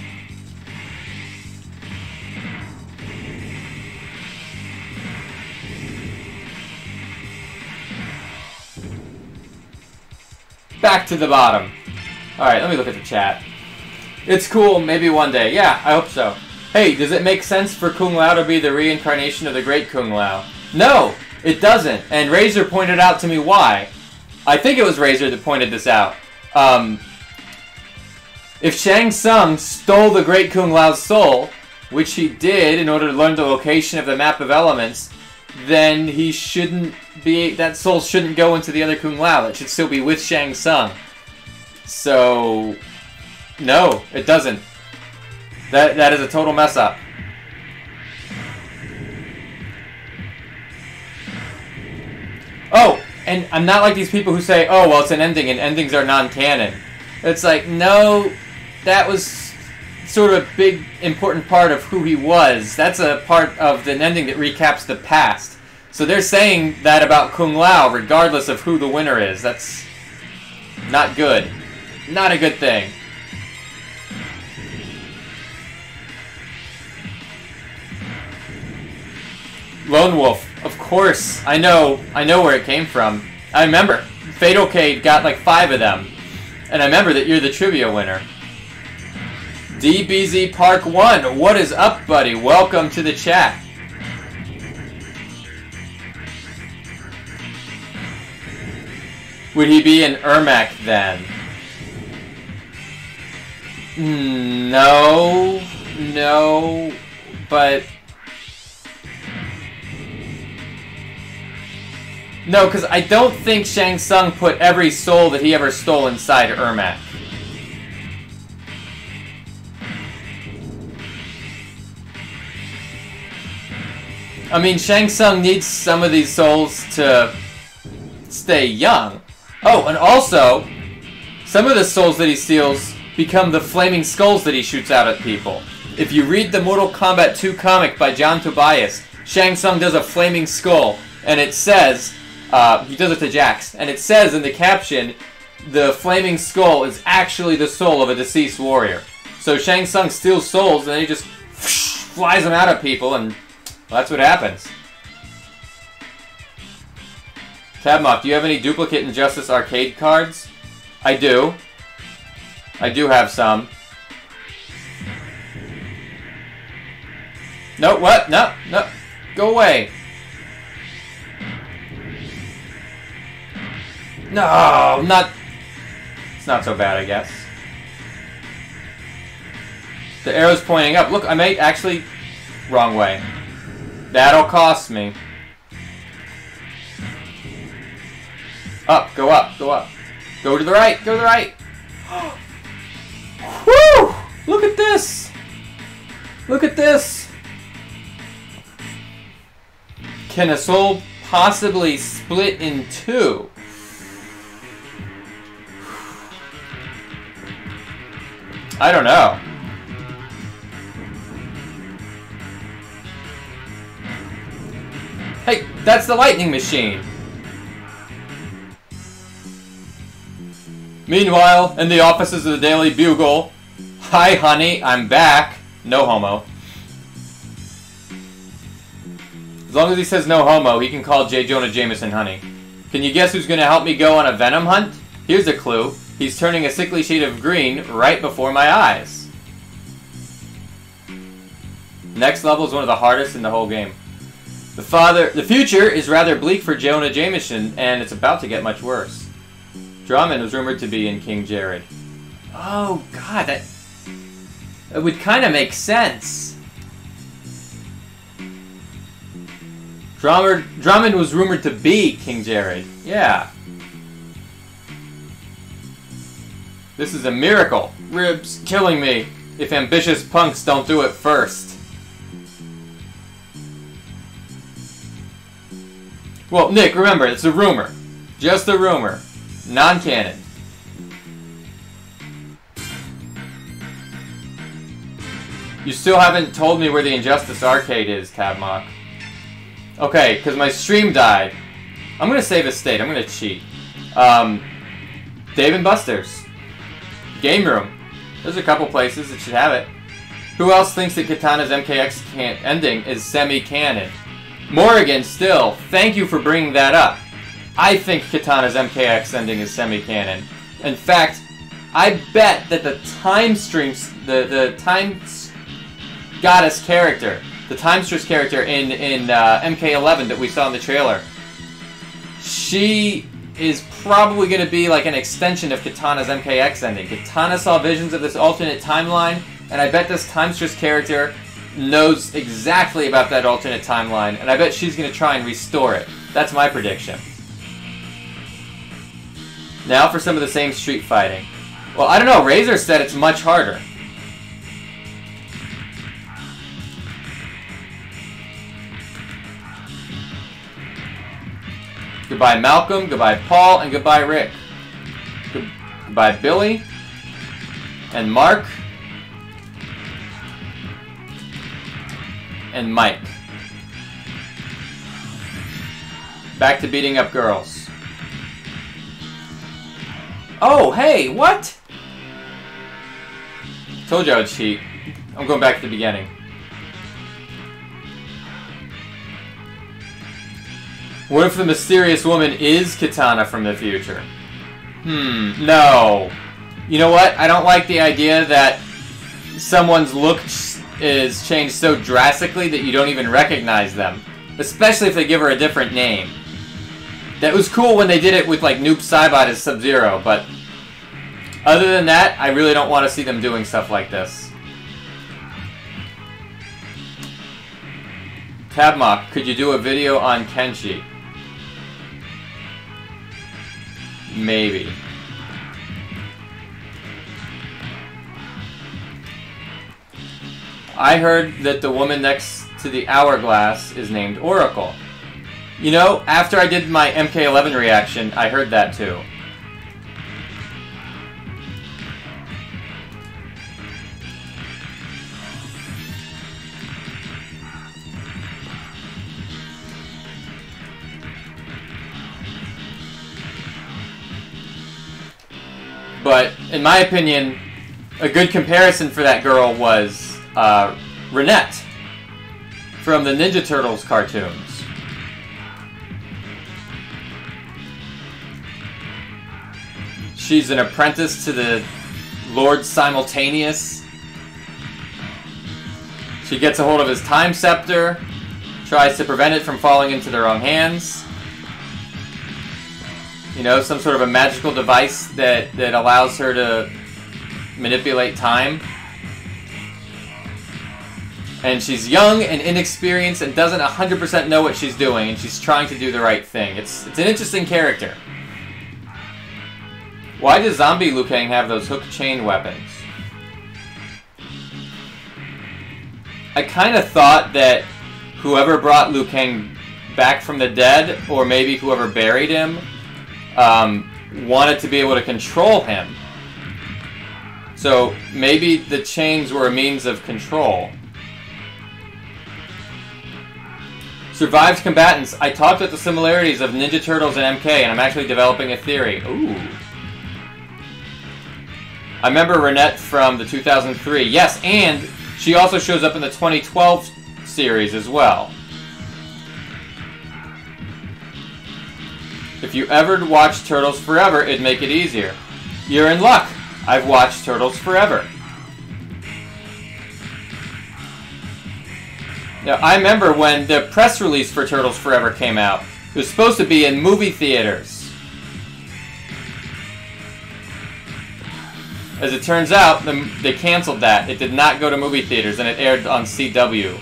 S1: Back to the bottom. Alright, let me look at the chat. It's cool, maybe one day. Yeah, I hope so. Hey, does it make sense for Kung Lao to be the reincarnation of the great Kung Lao? No, it doesn't. And Razor pointed out to me why. I think it was Razor that pointed this out. If Shang Tsung stole the great Kung Lao's soul, which he did in order to learn the location of the map of elements, then he shouldn't be... that soul shouldn't go into the other Kung Lao. It should still be with Shang Tsung. So... no, it doesn't. That is a total mess up. Oh, and I'm not like these people who say, oh, well, it's an ending and endings are non-canon. It's like, no, that was sort of a big, important part of who he was. That's a part of an ending that recaps the past. So they're saying that about Kung Lao regardless of who the winner is. That's not good. Not a good thing. Lone Wolf, of course. I know where it came from. I remember. Fatal Cade got like 5 of them. And I remember that you're the trivia winner. DBZ Park 1, what is up, buddy? Welcome to the chat. Would he be an Ermac then? No, but... no, because I don't think Shang Tsung put every soul that he ever stole inside Ermac. I mean, Shang Tsung needs some of these souls to stay young. Oh, and also, some of the souls that he steals become the flaming skulls that he shoots out at people. If you read the Mortal Kombat 2 comic by John Tobias, Shang Tsung does a flaming skull, and it says... he does it to Jax, and it says in the caption, the flaming skull is actually the soul of a deceased warrior. So Shang Tsung steals souls, and then he just flies them out at people, and well, that's what happens. Tabmok, do you have any duplicate Injustice arcade cards? I do. I do have some. No, what? No, no. Go away. No, not... it's not so bad, I guess. The arrow's pointing up. Look, I may actually... wrong way. That'll cost me. Up, go up, go up. Go to the right, go to the right. Woo! Look at this! Look at this! Can a soul possibly split in two? I don't know. Hey, that's the lightning machine! Meanwhile, in the offices of the Daily Bugle, hi honey, I'm back. No homo. As long as he says no homo, he can call J. Jonah Jameson honey. Can you guess who's going to help me go on a venom hunt? Here's a clue. He's turning a sickly shade of green right before my eyes. Next level is one of the hardest in the whole game. The future is rather bleak for Jonah Jameson, and it's about to get much worse. Drummond was rumored to be in King Jared. Oh god, that would kind of make sense. Drummond was rumored to be King Jared. Yeah. This is a miracle. Ribs killing me if ambitious punks don't do it first. Well, Nick, remember, it's a rumor. Just a rumor. Non-canon. You still haven't told me where the Injustice Arcade is, tabmok. Okay, because my stream died. I'm going to save a state. I'm going to cheat. Dave & Buster's. Game Room. There's a couple places that should have it. Who else thinks that Katana's MKX ending is semi-canon? Morrigan, still, thank you for bringing that up. I think Katana's MKX ending is semi-canon. In fact, I bet that the time goddess character, the timstress character in MK11 that we saw in the trailer, she is probably going to be like an extension of Katana's MKX ending. Katana saw visions of this alternate timeline, and I bet this timstress character knows exactly about that alternate timeline, and I bet she's going to try and restore it. That's my prediction. Now for some of the same street fighting. Well, I don't know. Razor said it's much harder. Goodbye Malcolm, goodbye Paul, and goodbye Rick. Goodbye Billy, and Mark, and Mike. Back to beating up girls. Oh, hey, what? Told you I would cheat. I'm going back to the beginning. What if the mysterious woman is Katana from the future? No. You know what? I don't like the idea that someone's look is changed so drastically that you don't even recognize them. Especially if they give her a different name. That was cool when they did it with like Noob Saibot as Sub-Zero, but other than that, I really don't want to see them doing stuff like this. Tabmok, could you do a video on Kenshi? Maybe. I heard that the woman next to the hourglass is named Oracle. You know, after I did my MK11 reaction, I heard that too. But, in my opinion, a good comparison for that girl was Renette from the Ninja Turtles cartoons. She's an apprentice to the Lord Simultaneous. She gets a hold of his time scepter, tries to prevent it from falling into the wrong hands. You know, some sort of a magical device that allows her to manipulate time. And she's young and inexperienced and doesn't 100% know what she's doing, and she's trying to do the right thing. It's an interesting character. Why does Zombie Liu Kang have those hook chain weapons? I kind of thought that whoever brought Liu Kang back from the dead, or maybe whoever buried him, wanted to be able to control him. So maybe the chains were a means of control. Survived combatants. I talked about the similarities of Ninja Turtles and MK, and I'm actually developing a theory. Ooh. I remember Renette from the 2003. Yes, and she also shows up in the 2012 series as well. If you ever watched Turtles Forever, it'd make it easier. You're in luck. I've watched Turtles Forever. Now, I remember when the press release for Turtles Forever came out. It was supposed to be in movie theaters. As it turns out, they canceled that. It did not go to movie theaters, and it aired on CW.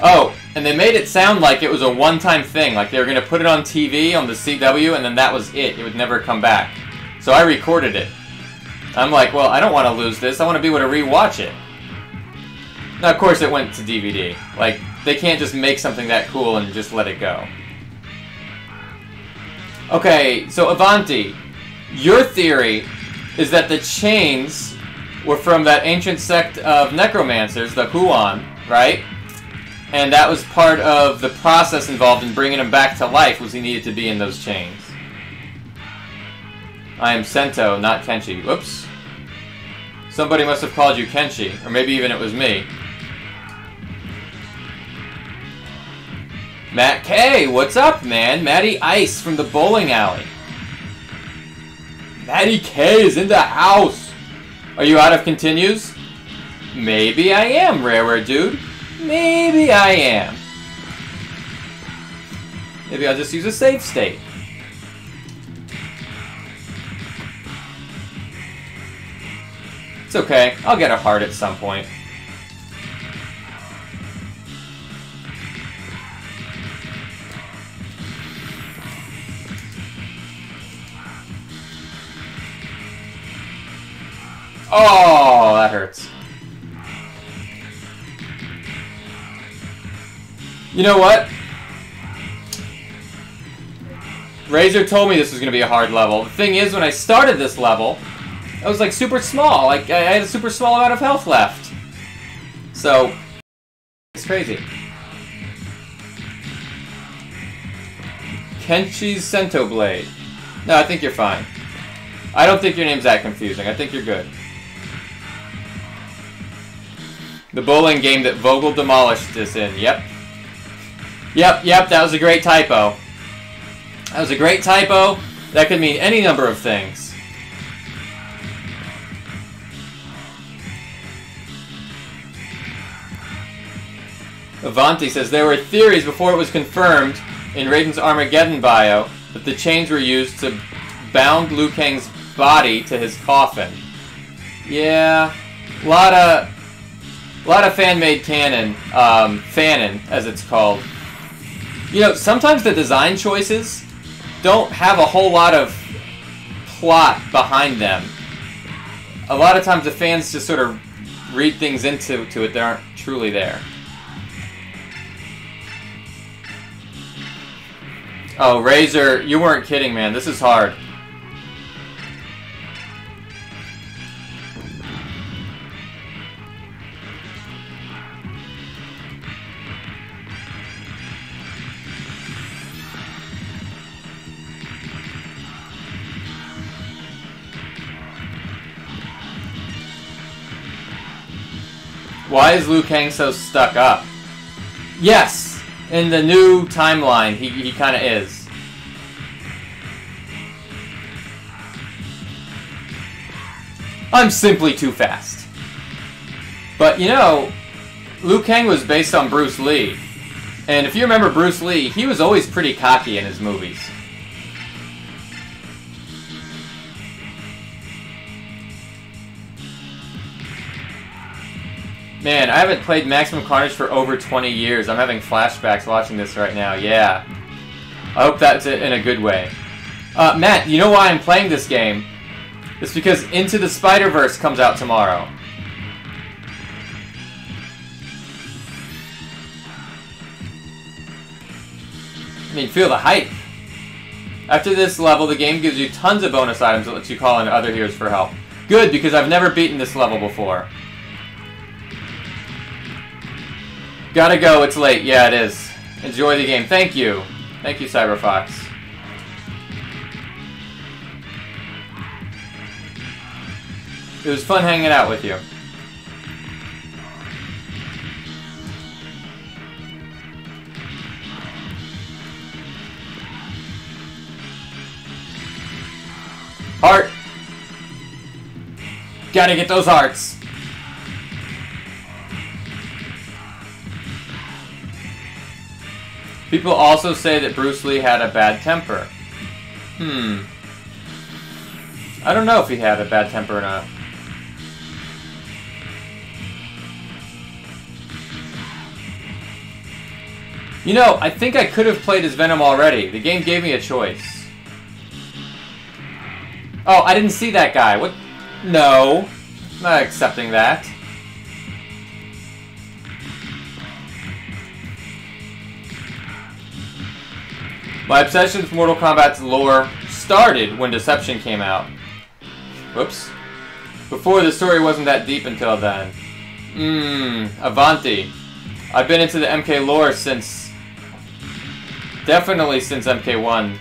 S1: Oh, and they made it sound like it was a one-time thing. Like they were going to put it on TV, on the CW, and then that was it. It would never come back. So I recorded it. I'm like, well, I don't want to lose this. I want to be able to rewatch it. Now, of course, it went to DVD. Like, they can't just make something that cool and just let it go. Okay, so Avanti, your theory is that the chains were from that ancient sect of necromancers, the Huan, right? And that was part of the process involved in bringing him back to life, was he needed to be in those chains. I am Sento, not Kenshi. Whoops. Somebody must have called you Kenshi, or maybe even it was me. Matt K, what's up, man? Matty Ice from the bowling alley. Matty K is in the house. Are you out of continues? Maybe I am, Rare Dude. Maybe I am. Maybe I'll just use a save state. It's okay. I'll get a heart at some point. Oh, that hurts. You know what? Razor told me this was going to be a hard level. The thing is, when I started this level, I was like super small. Like, I had a super small amount of health left. So, it's crazy. Kenshi's Sento Blade. No, I think you're fine. I don't think your name's that confusing. I think you're good. The bowling game that Vogel demolished us in. Yep. Yep, that was a great typo. That was a great typo. That could mean any number of things. Avanti says, there were theories before it was confirmed in Raiden's Armageddon bio that the chains were used to bound Liu Kang's body to his coffin. Yeah, a lot of fan-made canon, fanon, as it's called. You know, sometimes the design choices don't have a whole lot of plot behind them. A lot of times the fans just sort of read things into it that aren't truly there. Oh, Razor, you weren't kidding, man. This is hard. Why is Liu Kang so stuck up? Yes! In the new timeline, he kind of is. I'm simply too fast. But, you know, Liu Kang was based on Bruce Lee. And if you remember Bruce Lee, he was always pretty cocky in his movies. Man, I haven't played Maximum Carnage for over 20 years. I'm having flashbacks watching this right now. Yeah. I hope that's in a good way. Matt, you know why I'm playing this game? It's because Into the Spider-Verse comes out tomorrow. I mean, feel the hype. After this level, the game gives you tons of bonus items that lets you call in other heroes for help. Good, because I've never beaten this level before. Gotta go, it's late. Yeah, it is. Enjoy the game. Thank you. Thank you, CyberFox. It was fun hanging out with you. Heart! Gotta get those hearts. People also say that Bruce Lee had a bad temper. I don't know if he had a bad temper or not. You know, I think I could have played as Venom already. The game gave me a choice. Oh, I didn't see that guy. What? No. I'm not accepting that. My obsession with Mortal Kombat's lore started when Deception came out. Whoops. Before, the story wasn't that deep until then. Avanti. I've been into the MK lore since... definitely since MK1.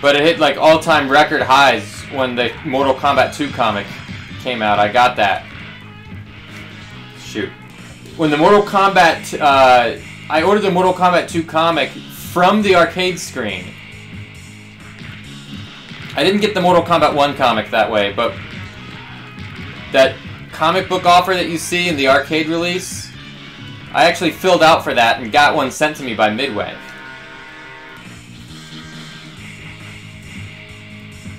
S1: But it hit like all-time record highs when the Mortal Kombat 2 comic came out. I got that. Shoot. When the Mortal Kombat... I ordered the Mortal Kombat 2 comic from the arcade screen. I didn't get the Mortal Kombat 1 comic that way, but... that comic book offer that you see in the arcade release, I actually filled out for that and got one sent to me by Midway.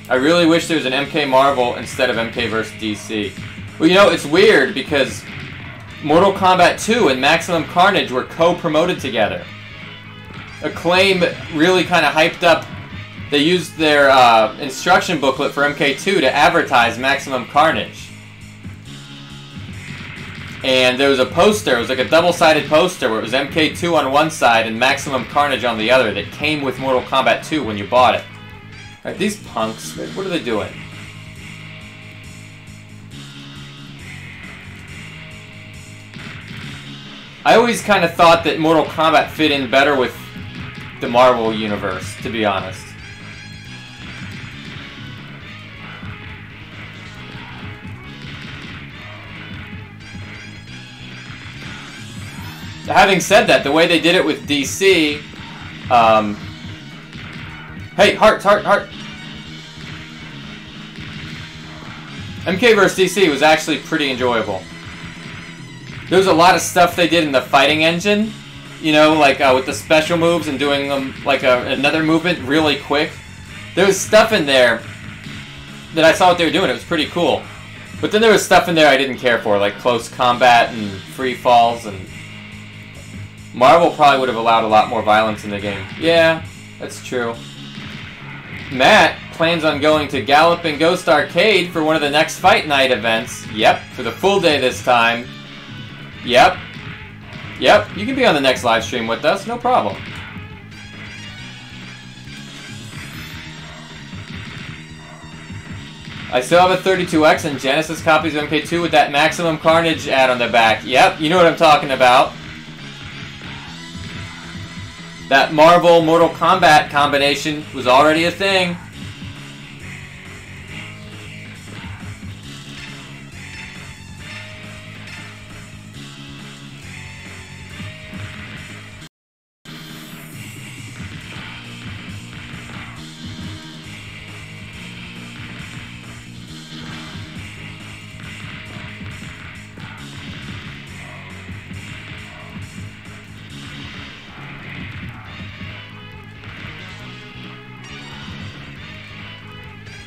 S1: I really wish there was an MK Marvel instead of MK vs. DC. Well, you know, it's weird because Mortal Kombat 2 and Maximum Carnage were co-promoted together. Acclaim really kind of hyped up. They used their instruction booklet for MK2 to advertise Maximum Carnage. And there was a poster, it was like a double-sided poster where it was MK2 on one side and Maximum Carnage on the other that came with Mortal Kombat 2 when you bought it. Alright, these punks, what are they doing? I always kind of thought that Mortal Kombat fit in better with the Marvel Universe, to be honest. Having said that, the way they did it with DC, hey, heart. MK vs. DC was actually pretty enjoyable. There was a lot of stuff they did in the fighting engine, you know, like with the special moves and doing them like another movement really quick. There was stuff in there that I saw what they were doing. It was pretty cool. But then there was stuff in there I didn't care for, like close combat and free falls, and Marvel probably would have allowed a lot more violence in the game. Yeah, that's true. Matt plans on going to Galloping Ghost Arcade for one of the next Fight Night events. Yep, for the full day this time. Yep. Yep, you can be on the next live stream with us, no problem. I still have a 32X and Genesis copies of MK2 with that Maximum Carnage ad on the back. Yep, you know what I'm talking about. That Marvel Mortal Kombat combination was already a thing.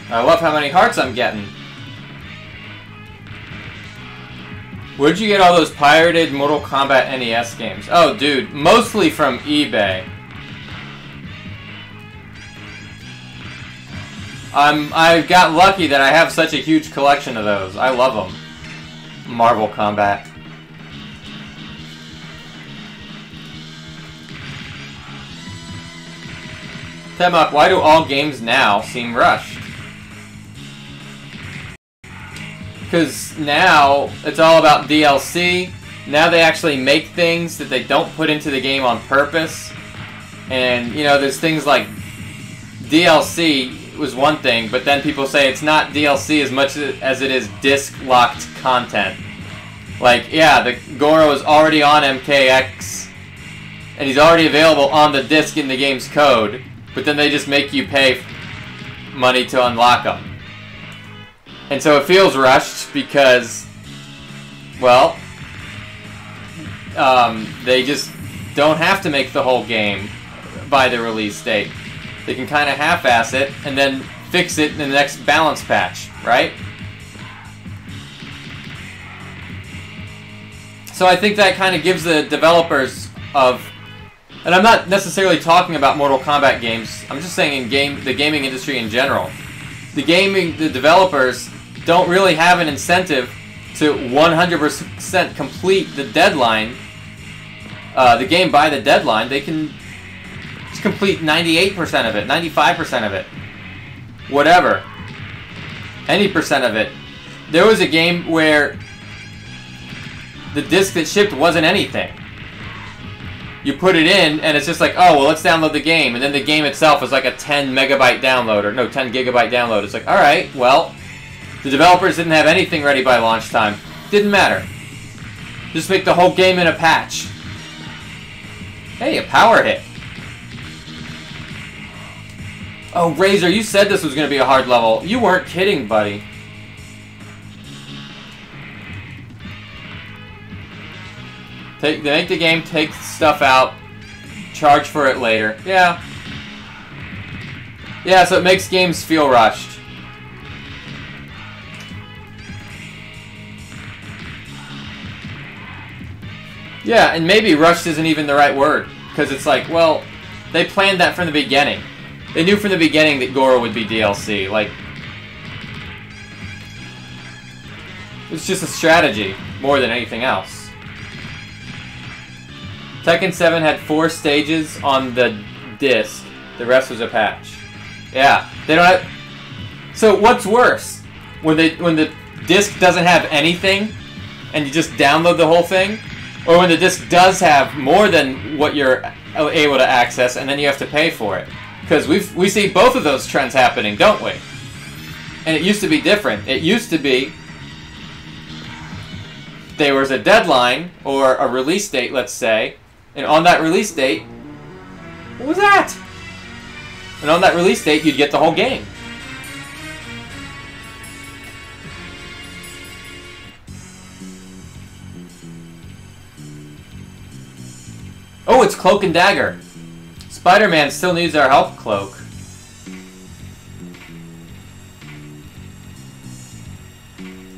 S1: I love how many hearts I'm getting. Where'd you get all those pirated Mortal Kombat NES games? Oh, dude, mostly from eBay. I got lucky that I have such a huge collection of those. I love them. Marvel Combat. Tabmok, why do all games now seem rushed? Because now it's all about DLC. Now they actually make things that they don't put into the game on purpose. And, you know, there's things like DLC was one thing, but then people say it's not DLC as much as it is disc-locked content. Like, yeah, the Goro is already on MKX, and he's already available on the disc in the game's code, but then they just make you pay money to unlock them. And so it feels rushed because, well, they just don't have to make the whole game by the release date. They can kind of half-ass it and then fix it in the next balance patch, right? So I think that kind of gives the developers of, and I'm not necessarily talking about Mortal Kombat games, I'm just saying in the gaming industry in general. The developers don't really have an incentive to 100% complete the deadline, the game by the deadline. They can just complete 98% of it, 95% of it, whatever, any percent of it. There was a game where the disc that shipped wasn't anything. You put it in, and it's just like, oh, well, let's download the game. And then the game itself was like a 10 megabyte download, or no, 10 gigabyte download. It's like, all right, well, the developers didn't have anything ready by launch time. Didn't matter. Just make the whole game in a patch. Hey, a power hit. Oh, Razor, you said this was going to be a hard level. You weren't kidding, buddy. They make the game, take stuff out, charge for it later. Yeah. Yeah, so it makes games feel rushed. Yeah, and maybe rushed isn't even the right word. Because it's like, well, they planned that from the beginning. They knew from the beginning that Goro would be DLC. Like, it's just a strategy more than anything else. Tekken 7 had 4 stages on the disc. The rest was a patch. Yeah, they don't have. So what's worse, when the disc doesn't have anything, and you just download the whole thing, or when the disc does have more than what you're able to access, and then you have to pay for it? Because we see both of those trends happening, don't we? And it used to be different. It used to be there was a deadline or a release date, let's say. And on that release date, what was that? And on that release date, you'd get the whole game. Oh, it's Cloak and Dagger. Spider-Man still needs our health cloak.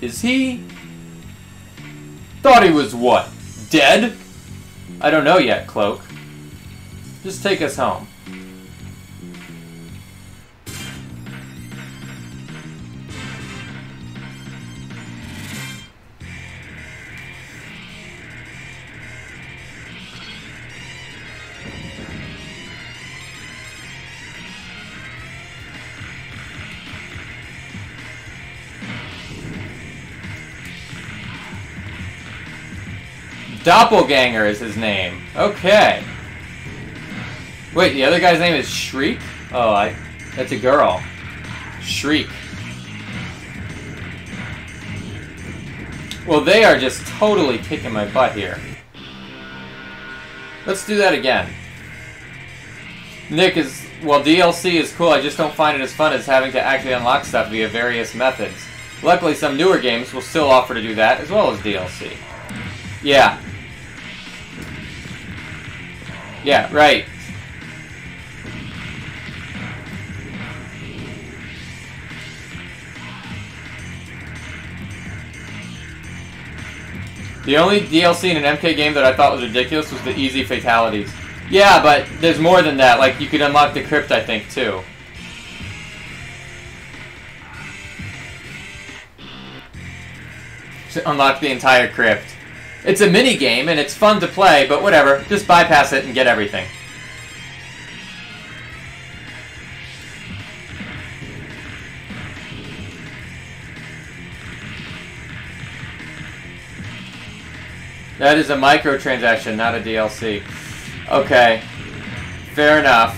S1: Is he? Thought he was what? Dead? I don't know yet, Cloak. Just take us home. Doppelganger is his name. Okay. Wait, the other guy's name is Shriek? Oh, that's a girl. Shriek. Well, they are just totally kicking my butt here. Let's do that again. Nick is, well, DLC is cool, I just don't find it as fun as having to actually unlock stuff via various methods. Luckily, some newer games will still offer to do that, as well as DLC. Yeah. Yeah, right. The only DLC in an MK game that I thought was ridiculous was the easy fatalities. Yeah, but there's more than that. Like, you could unlock the crypt, I think, too. to unlock the entire crypt. It's a mini game and it's fun to play, but whatever. Just bypass it and get everything. That is a microtransaction, not a DLC. Okay. Fair enough.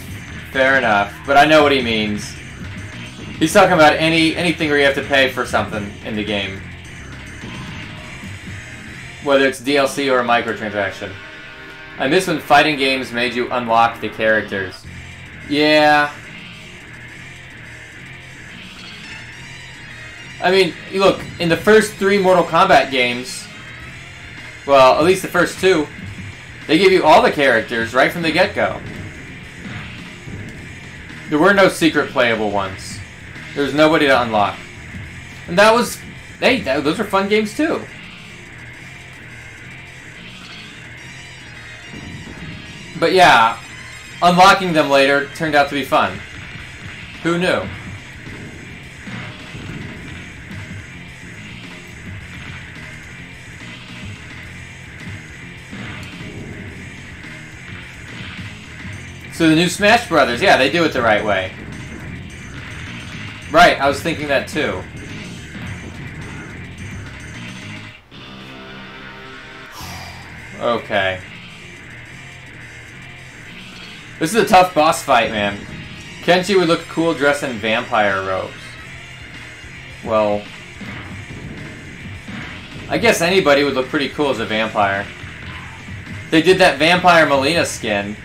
S1: Fair enough. But I know what he means. He's talking about anything where you have to pay for something in the game. Whether it's DLC or a microtransaction. I miss when fighting games made you unlock the characters. Yeah. I mean, look, in the first 3 Mortal Kombat games, well, at least the first 2, they gave you all the characters right from the get-go. There were no secret playable ones. There was nobody to unlock. And that was... Hey, those are fun games too. But yeah, unlocking them later turned out to be fun. Who knew? So the new Smash Brothers, yeah, they do it the right way. Right, I was thinking that too. Okay. This is a tough boss fight, man. Kenshi would look cool dressed in vampire robes. Well, I guess anybody would look pretty cool as a vampire. They did that Vampire Melina skin.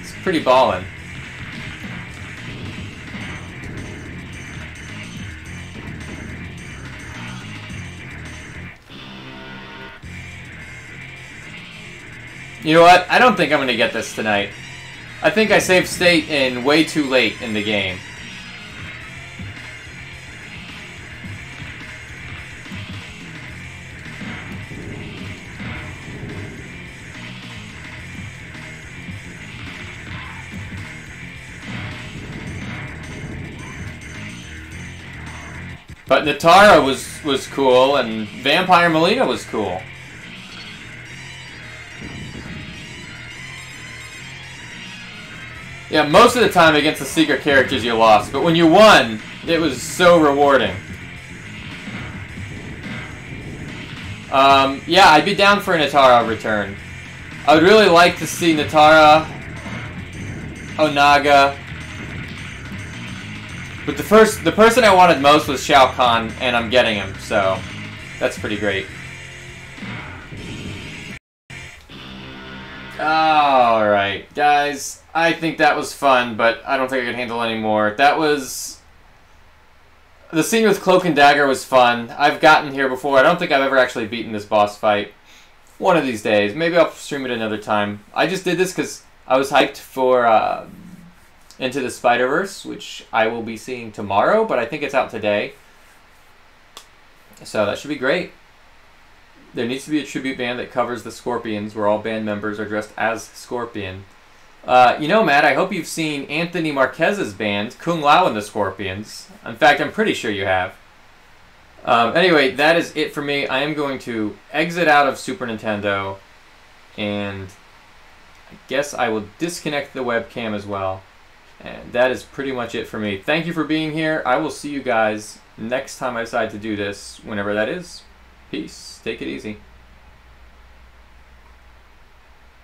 S1: It's pretty ballin'. You know what? I don't think I'm gonna get this tonight. I think I saved state in way too late in the game. But Natara was cool, and Vampire Melina was cool. Yeah, most of the time against the secret characters you lost, but when you won, it was so rewarding. Yeah, I'd be down for a Natara return. I would really like to see Natara, Onaga, but the person I wanted most was Shao Kahn, and I'm getting him, so that's pretty great. Alright, guys. I think that was fun, but I don't think I can handle any more. That was... The scene with Cloak and Dagger was fun. I've gotten here before. I don't think I've ever actually beaten this boss fight. One of these days. Maybe I'll stream it another time. I just did this because I was hyped for Into the Spider-Verse, which I will be seeing tomorrow, but I think it's out today. So that should be great. There needs to be a tribute band that covers the Scorpions, where all band members are dressed as Scorpion. You know, Matt, I hope you've seen Anthony Marquez's band, Kung Lao and the Scorpions. In fact, I'm pretty sure you have. Anyway, that is it for me. I am going to exit out of Super Nintendo, and I guess I will disconnect the webcam as well. And that is pretty much it for me. Thank you for being here. I will see you guys next time I decide to do this, whenever that is. Peace. Take it easy.